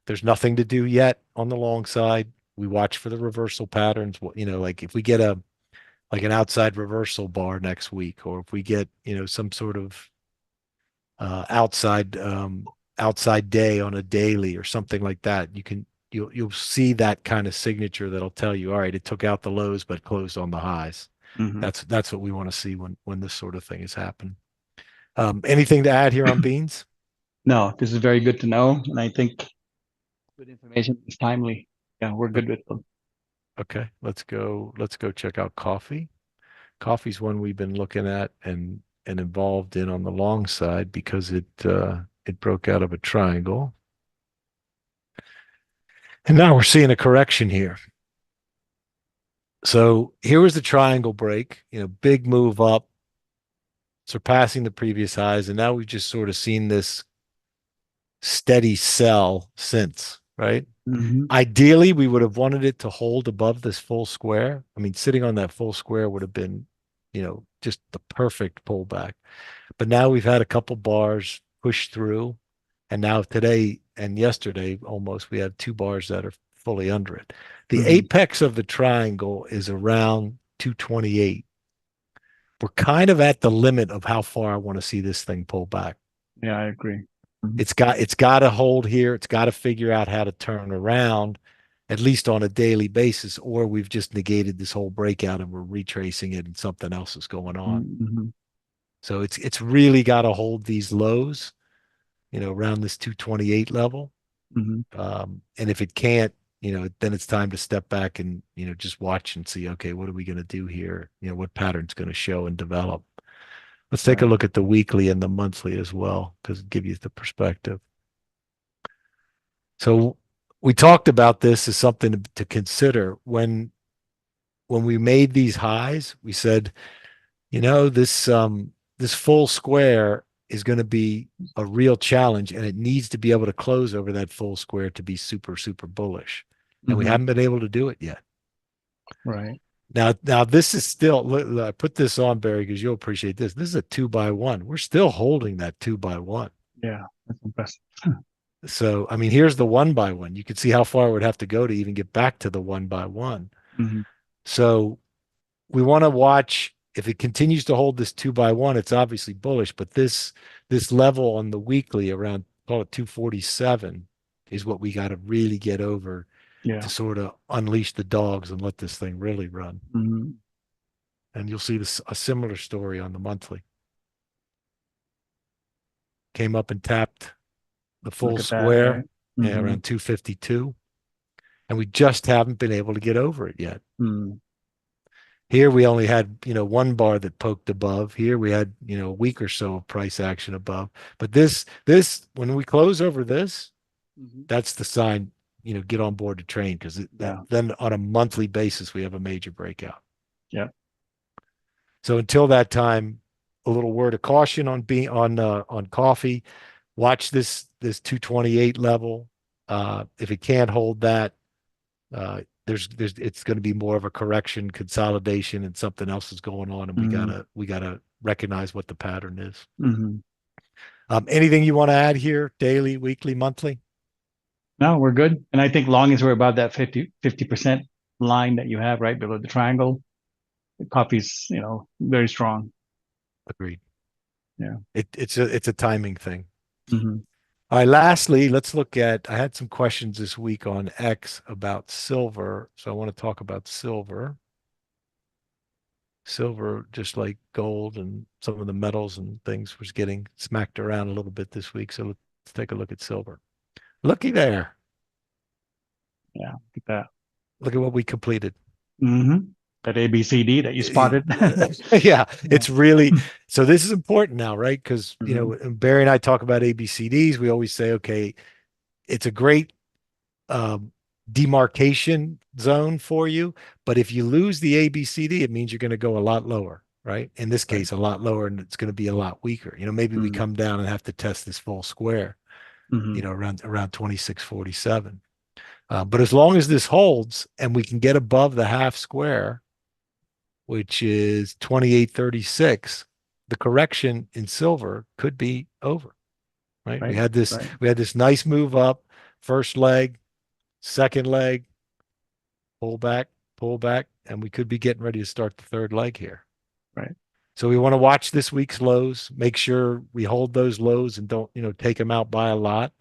There's nothing to do yet on the long side. We watch for the reversal patterns. Like if we get an outside reversal bar next week, or if we get, some sort of outside day on a daily or something like that, you'll see that kind of signature that'll tell you, all right, it took out the lows but closed on the highs. Mm-hmm. That's what we want to see when this sort of thing is happening. Anything to add here on beans? No, this is very good to know, and I think good information is timely. Yeah, we're good with them. Okay, let's go check out coffee. Coffee's one we've been looking at and involved in on the long side because it broke out of a triangle. And now we're seeing a correction here. So here was the triangle break, big move up, surpassing the previous highs. And now we've just sort of seen this steady sell since, right? Mm-hmm. Ideally, we would have wanted it to hold above this full square. I mean, sitting on that full square would have been, just the perfect pullback. But now we've had a couple bars push through. And now today and yesterday, almost, we have two bars that are fully under it. The Mm-hmm. apex of the triangle is around 228. We're kind of at the limit of how far I want to see this thing pull back. Yeah, I agree. Mm-hmm. It's got to hold here. It's got to figure out how to turn around, at least on a daily basis, or we've just negated this whole breakout and we're retracing it and something else is going on. Mm-hmm. So it's really got to hold these lows, around this 228 level. Mm-hmm. And if it can't, then it's time to step back and, just watch and see, okay, what are we going to do here? What pattern's going to show and develop. Let's take a Right. look at the weekly and the monthly as well, because it gives you the perspective. So we talked about this as something to consider when we made these highs. We said, this full square is going to be a real challenge, and it needs to be able to close over that full square to be super, super bullish. And we Mm-hmm. haven't been able to do it yet. Right. Now this is still, I put this on, Barry, because you'll appreciate this. This is a 2 by 1. We're still holding that 2 by 1. Yeah, that's impressive. So, I mean, here's the 1 by 1. You can see how far it would have to go to even get back to the 1 by 1. Hmm. So we want to watch if it continues to hold this 2 by 1, it's obviously bullish, but this level on the weekly around, call it 247, is what we got to really get over Yeah. to sort of unleash the dogs and let this thing really run. Hmm. And you'll see a similar story on the monthly. Came up and tapped the full Look at that, square right? Hmm. around 252, and we just haven't been able to get over it yet. Mm. Here we only had, one bar that poked above. Here we had, a week or so of price action above. But this, when we close over this, Hmm. that's the sign, get on board the train, because Yeah. then on a monthly basis, we have a major breakout. Yeah. So until that time, a little word of caution on coffee. Watch this 228 level. If it can't hold that, there's it's going to be more of a correction, consolidation, and something else is going on, and we Hmm. gotta recognize what the pattern is. Hmm. Anything you want to add here? Daily, weekly, monthly? No, we're good. And I think long as we're about that 50% line that you have right below the triangle, the coffee's, very strong. Agreed. Yeah. It's a timing thing. Hmm. All right, lastly, let's look at, I had some questions this week on X about silver. So I want to talk about silver. Silver, just like gold and some of the metals and things, was getting smacked around a little bit this week. So let's take a look at silver. Looky there. Yeah. Look at that. Look at what we completed. Hmm. That ABCD that you spotted. Yeah, Yeah. it's really, so this is important now, right? Because, Hmm. Barry and I talk about ABCDs. We always say, okay, it's a great um, demarcation zone for you. But if you lose the ABCD, it means you're going to go a lot lower, right? In this Right. case, a lot lower, and it's going to be a lot weaker. Maybe we Hmm. come down and have to test this full square, Hmm. around 2647. But as long as this holds and we can get above the half square, which is 2836, the correction in silver could be over, right? We Right. had this Right. we had this nice move up, first leg, second leg, pull back, pull back, and we could be getting ready to start the third leg here. Right. So we want to watch this week's lows, make sure we hold those lows and don't, take them out by a lot,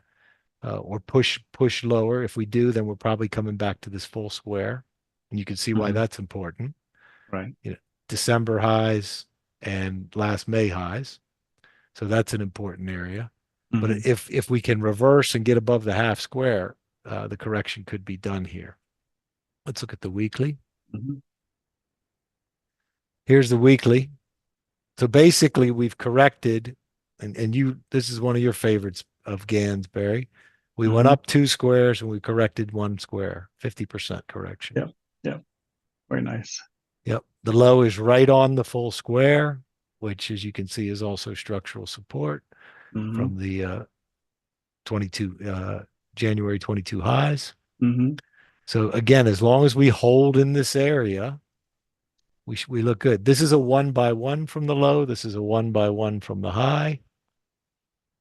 or push lower. If we do, then we're probably coming back to this full square, and you can see why Hmm. that's important. Right. You know, December highs and last May highs. So that's an important area. But Hmm. if we can reverse and get above the half square, the correction could be done here. Let's look at the weekly. Hmm. Here's the weekly. So basically, we've corrected, and this is one of your favorites of Gann's, Barry. We went Hmm. up 2 squares and we corrected 1 square, 50% correction. Yep. Yep. Very nice. Yep. The low is right on the full square, which, as you can see, is also structural support Hmm. from the 22 January 22 highs. Hmm. So again, as long as we hold in this area, we look good. This is a 1 by 1 from the low. This is a 1 by 1 from the high.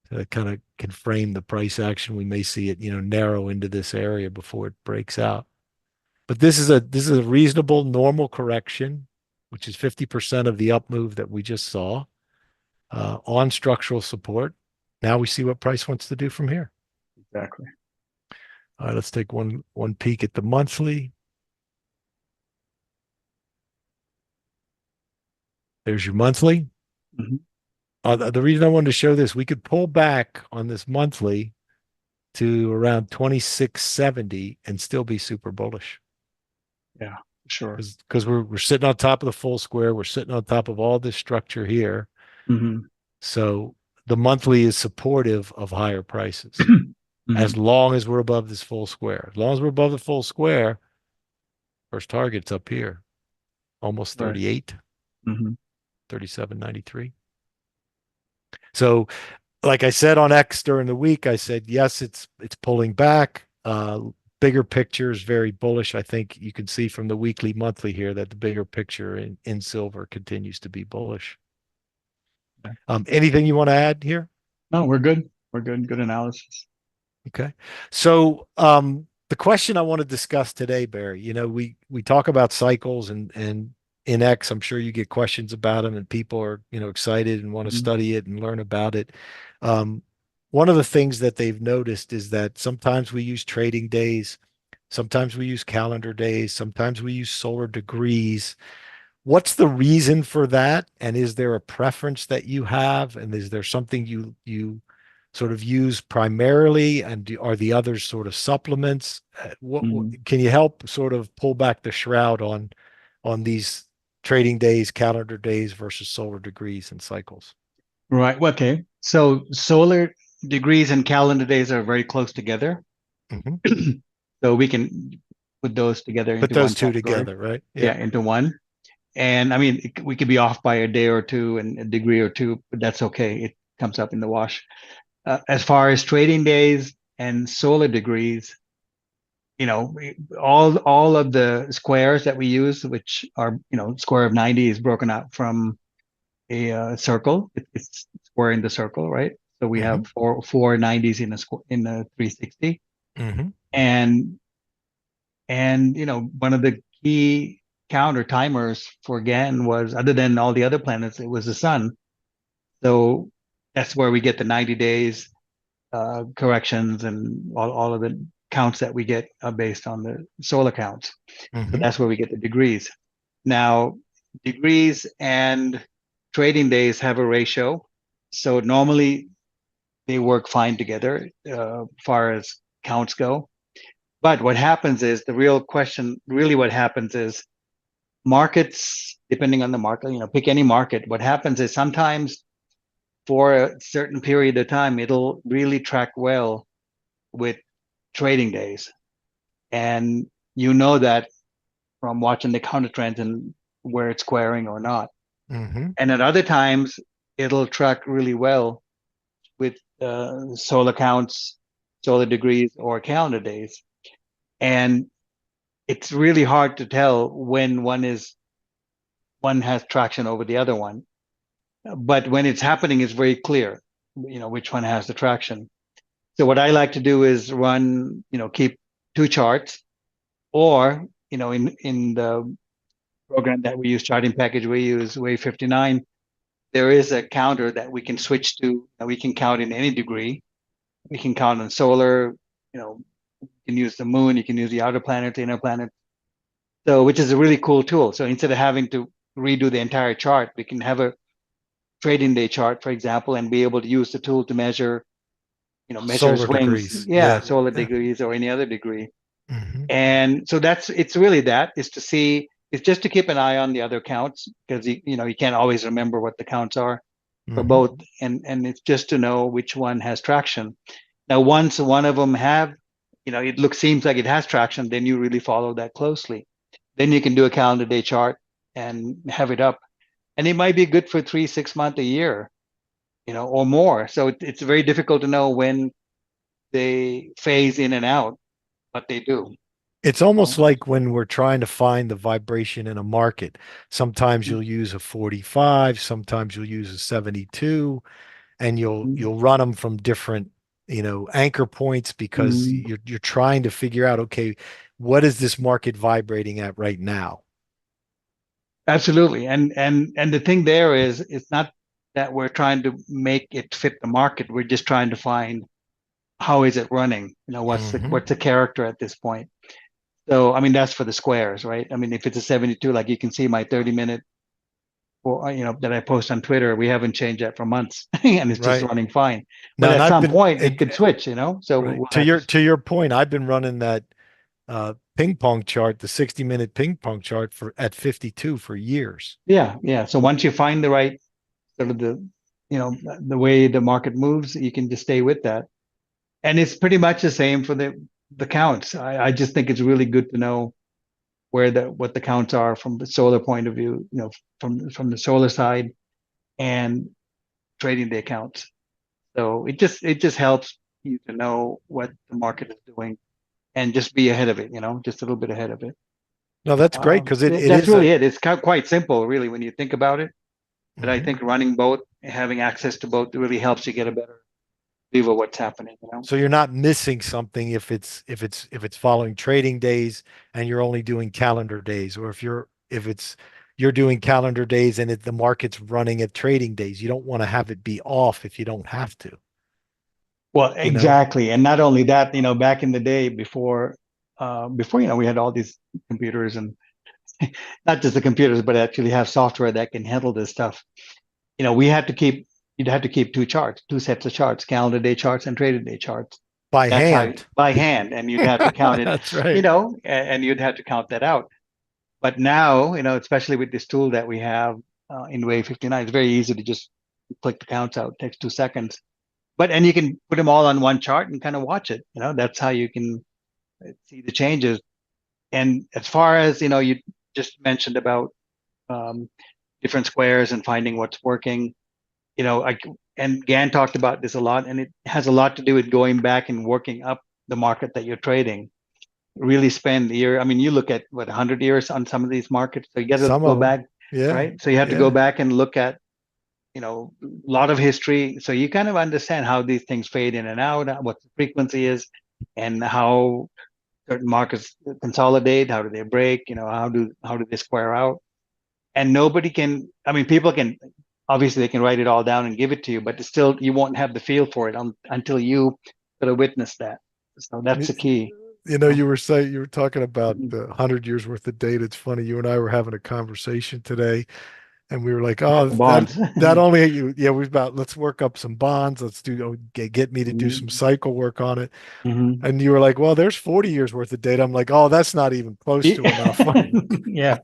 So that kind of can frame the price action. We may see it, narrow into this area before it breaks out. But this is a reasonable, normal correction, which is 50% of the up move that we just saw, on structural support. Now we see what price wants to do from here. Exactly. All right, let's take one peek at the monthly. There's your monthly. Hmm. The reason I wanted to show this, we could pull back on this monthly to around 2670 and still be super bullish, Yeah. Sure. because we're sitting on top of the full square. We're sitting on top of all this structure here. Hmm. So the monthly is supportive of higher prices Hmm. as long as we're above this full square. As long as we're above the full square, first target's up here, almost Right. 38, Hmm. 37.93. So like I said on X during the week, I said, yes, it's pulling back. bigger picture is very bullish. I think you can see from the weekly, monthly here that the bigger picture in silver continues to be bullish. Anything you want to add here? No, we're good. We're good. Good analysis. Okay. So the question I want to discuss today, Barry, we talk about cycles and in X, I'm sure you get questions about them and people are, excited and want to Mhm. study it and learn about it. Um, One of the things that they've noticed is that sometimes we use trading days, sometimes we use calendar days, sometimes we use solar degrees. What's the reason for that? And is there a preference that you have? And is there something you sort of use primarily? And are the others sort of supplements? What Mhm. can you help sort of pull back the shroud on these trading days, calendar days versus solar degrees and cycles? Right. Okay. So solar degrees and calendar days are very close together. Hmm. So we can put those together Put into those one two category. together, right? Yeah. Yeah, into one. And I mean, we could be off by a day or two and a degree or two, but that's okay. It comes up in the wash. As far as trading days and solar degrees, all of the squares that we use, which are, square of 90 is broken out from a circle. It's square in the circle, right? So we Hmm. have four 90s in a 360. Hmm. And one of the key counter timers for Gann was, other than all the other planets, it was the sun. So that's where we get the 90 days corrections, and all of the counts that we get are based on the solar counts. So Hmm. that's where we get the degrees. Now, degrees and trading days have a ratio. So normally they work fine together, far as counts go. But what happens is, the real question, really what happens is, markets, depending on the market, pick any market. What happens is, sometimes for a certain period of time, it'll really track well with trading days. And you know that from watching the counter trends and where it's squaring or not. Hmm. And at other times, it'll track really well with solar counts, solar degrees, or calendar days. And it's really hard to tell when one has traction over the other one. But when it's happening, it's very clear, which one has the traction. So what I like to do is keep two charts, or, in the program that we use, charting package we use, Wave 59, there is a counter that we can switch to. We can count in any degree. We can count on solar, you can use the moon, you can use the outer planet, the inner planet. So, which is a really cool tool. So instead of having to redo the entire chart, we can have a trading day chart, for example, and be able to use the tool to measure Solar swings. degrees. Yeah, Yeah. solar Yeah. degrees or any other degree. Hmm. And so it's really that, is to see, it's just to keep an eye on the other counts, because you can't always remember what the counts are for Hmm. both. And it's just to know which one has traction. Now, once one of them seems like it has traction, then you really follow that closely. Then you can do a calendar day chart and have it up. And it might be good for 3, 6 months, a year, or more. So it's very difficult to know when they phase in and out, but they do. It's almost So, like when we're trying to find the vibration in a market. Sometimes you'll use a 45, sometimes you'll use a 72, and mhm, you'll run them from different, anchor points because mhm. you're trying to figure out, okay, what is this market vibrating at right now? Absolutely. And the thing there is, it's not that we're trying to make it fit the market. We're just trying to find, how is it running? What's the Hmm. what's the character at this point? So, I mean, that's for the squares, right? I mean, if it's a 72, like you can see my 30-minute, or that I post on Twitter, we haven't changed that for months, and it's just Right. running fine. But Now, and at I've some been point, it could switch, so right we'll have to. to your point. I've been running that ping pong chart, the 60-minute ping pong chart for at 52 for years. Yeah, yeah. So once you find the right sort of the way the market moves, you can just stay with that. And it's pretty much the same for the counts. I just think it's really good to know what the counts are from the solar point of view, from the solar side, and trading the accounts. So it just helps you to know what the market is doing, and just be ahead of it, just a little bit ahead of it. No, that's great because it That's is a really it. It's quite simple, really, when you think about it. But I Mhm. think running both, having access to both, really helps you get a better view of what's happening. So you're not missing something if it's following trading days and you're only doing calendar days, or if you're doing calendar days and the market's running at trading days. You don't want to have it be off if you don't have to, Well, you know? exactly, and not only that, back in the day before we had all these computers and not just the computers, but actually have software that can handle this stuff. We had to keep you'd have to keep two sets of charts, calendar day charts and traded day charts. By That's how hand. by hand, and you'd have to count it, That's right. and you'd have to count that out. But now, especially with this tool that we have in Wave 59, it's very easy to just click the counts out. It takes 2 seconds. And you can put them all on one chart and kind of watch it. That's how you can see the changes. And as far as, you just mentioned about um, different squares and finding what's working, and Gann talked about this a lot, and it has a lot to do with going back and working up the market that you're trading. Really spend the year. I mean, you look at 100 years on some of these markets, so you got to Some go of them. back, Yeah. right? So you have to go Yeah. back and look at a lot of history, so you kind of understand how these things fade in and out, what the frequency is, and how certain markets consolidate, how do they break, how do they square out. And nobody can, I mean, people can, obviously they can write it all down and give it to you, but still you won't have the feel for it until you sort of witness that. So that's You the key. you were talking about Mhm. 100 years worth of data. It's funny. You and I were having a conversation today, and we were like, "Oh, that Bonds. that only yeah." We about let's work up some bonds. Let's do get me to do some Mhm. cycle work on it. Mhm. And you were like, "Well, there's 40 years worth of data." I'm like, "Oh, that's not even close to enough." Yeah.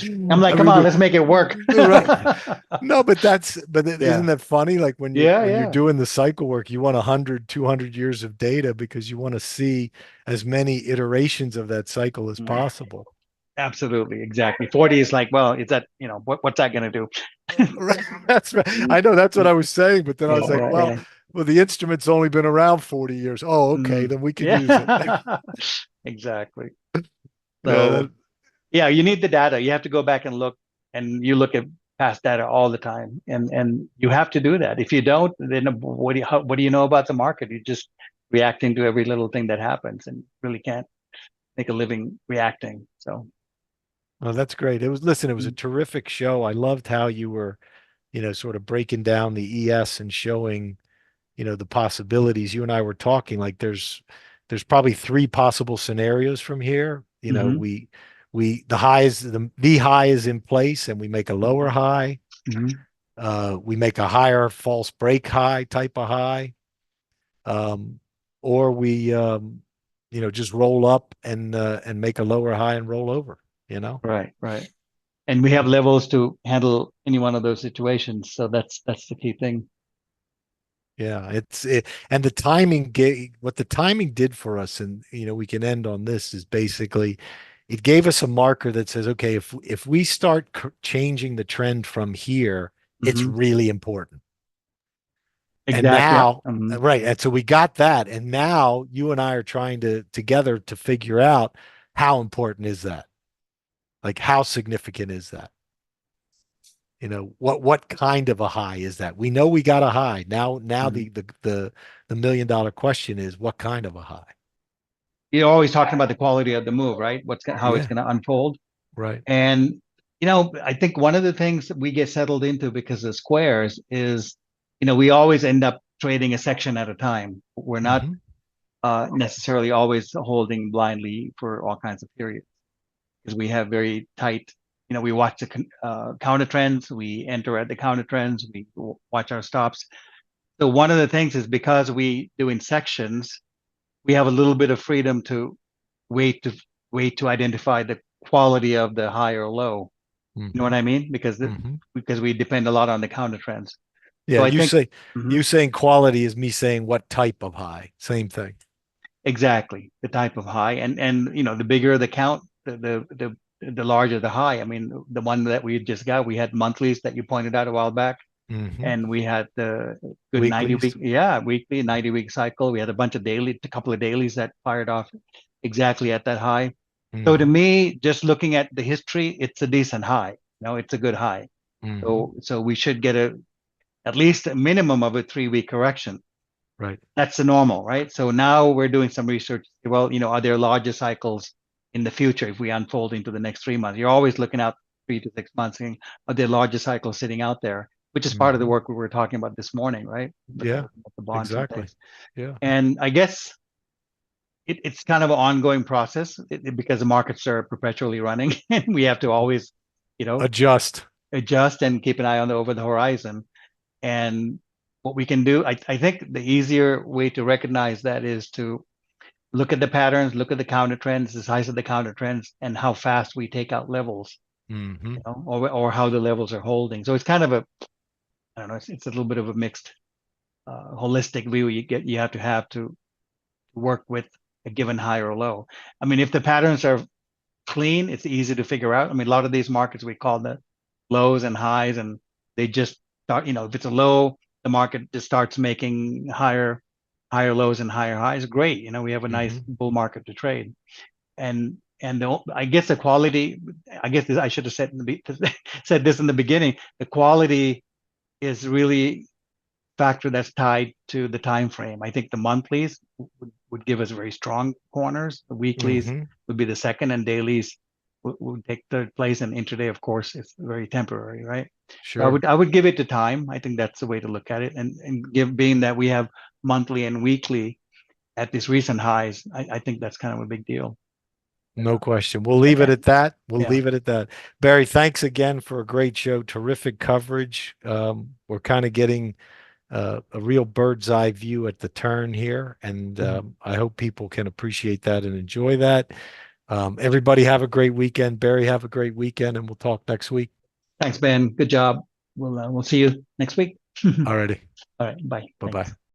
I'm I like, come on, mean, let's make it work. right? No, but isn't Yeah. that funny? Like Yeah, when you're yeah. doing the cycle work, you want 100, 200 years of data because you want to see as many iterations of that cycle as Mm. possible. Absolutely, exactly. 40 is like, well, is that, what's that going to do? Right. That's right. I know that's what I was saying, but then I Yeah, was like, yeah, well, yeah. the instrument's only been around 40 years. Oh, okay, Mm. then we could use it. Yeah, exactly. Yeah, So, yeah, you need the data. You have to go back and look, and you look at past data all the time, and you have to do that. If you don't, then what do you know about the market? You're just reacting to every little thing that happens, and really can't make a living reacting. So, well, that's great. Listen, it was a mm, terrific show. I loved how you were, sort of breaking down the ES and showing, the possibilities. You and I were talking like there's probably three possible scenarios from here. mhm, The high is in place and we make a lower mhm, high. mhm. We make a higher false break high type of high. Um, or we just roll up and make a lower high and roll over, you know? Right, right. And we have levels to handle any one of those situations. So that's the key thing. Yeah, and what the timing did for us, and we can end on this, is basically it gave us a marker that says, okay, if we start changing the trend from here, it's Hmm. really important. And Exactly. Yeah. now, right, and so we got that, and now you and I are trying to together to figure out how important is that? Like how significant is that? What kind of a high is that? We know we got a high. Now Mhm. the $1 million question is what kind of a high? You're always talking about the quality of the move, right? How it's Yeah, going to unfold. right. And I think one of the things that we get settled into because of squares is, we always end up trading a section at a time. We're not Hmm. necessarily always holding blindly for all kinds of periods because we have very tight. We watch the counter trends. We enter at the counter trends. We watch our stops. So one of the things is because we do in sections, we have a little bit of freedom to wait to wait to identify the quality of the high or low. You know Hmm. what I mean? Because we depend a lot on the counter trends. Yeah, So I think you Mhm. saying quality is me saying what type of high. Same thing. Exactly the type of high, and the bigger the count, the larger the high. I mean, the one that we just got, we had monthlies that you pointed out a while back, Hmm. and we had the good 90 Weeklies. week, yeah, weekly 90-week cycle. We had a bunch of a couple of dailies that fired off. exactly at that high. So to Mhm. me, just looking at the history, it's a decent high. It's a good high. Mhm. So we should get at least a minimum of a 3 week correction. Right. That's the normal, right? So now we're doing some research. Well, are there larger cycles in the future if we unfold into the next 3 months? You're always looking out 3 to 6 months, saying, are there larger cycles sitting out there? Which is part of the Mhm. work we were talking about this morning, right? Yeah, Looking at the bonds exactly. index. Yeah. And I guess it's kind of an ongoing process because the markets are perpetually running and we have to always, you know, Adjust. adjust and keep an eye on over the horizon. And what we can do, I think the easier way to recognize that is to look at the patterns, look at the counter trends, the size of the counter trends, and how fast we take out levels, Mhm. or how the levels are holding. So it's kind of I don't know, it's a little bit of a mixed, holistic view you have to work with a given high or low. I mean, if the patterns are clean, it's easy to figure out. I mean, a lot of these markets we call the lows and highs, and they just start. If it's a low, the market just starts making higher lows and higher highs. Great, we have a nice Mhm. bull market to trade. I guess the quality. I guess I should have said this in the beginning. The quality is really factor that's tied to the time frame. I think the monthlies would give us very strong corners. The weeklies Mhm. would be the second, and dailies would take third place. And intraday, of course, is very temporary, right? So Sure. I would give it to time. I think that's the way to look at it. And being that we have monthly and weekly at these recent highs, I think that's kind of a big deal. No question. We'll And, leave it and at that. We'll yeah, leave it at that. Barry, thanks again for a great show. Terrific coverage. We're kind of getting a real bird's eye view at the turn here, and I hope people can appreciate that and enjoy that. Everybody have a great weekend. Barry, have a great weekend, and we'll talk next week. thanks, Ben. Good job. We'll see you next week. All Alrighty. right, bye. Bye bye. Thanks.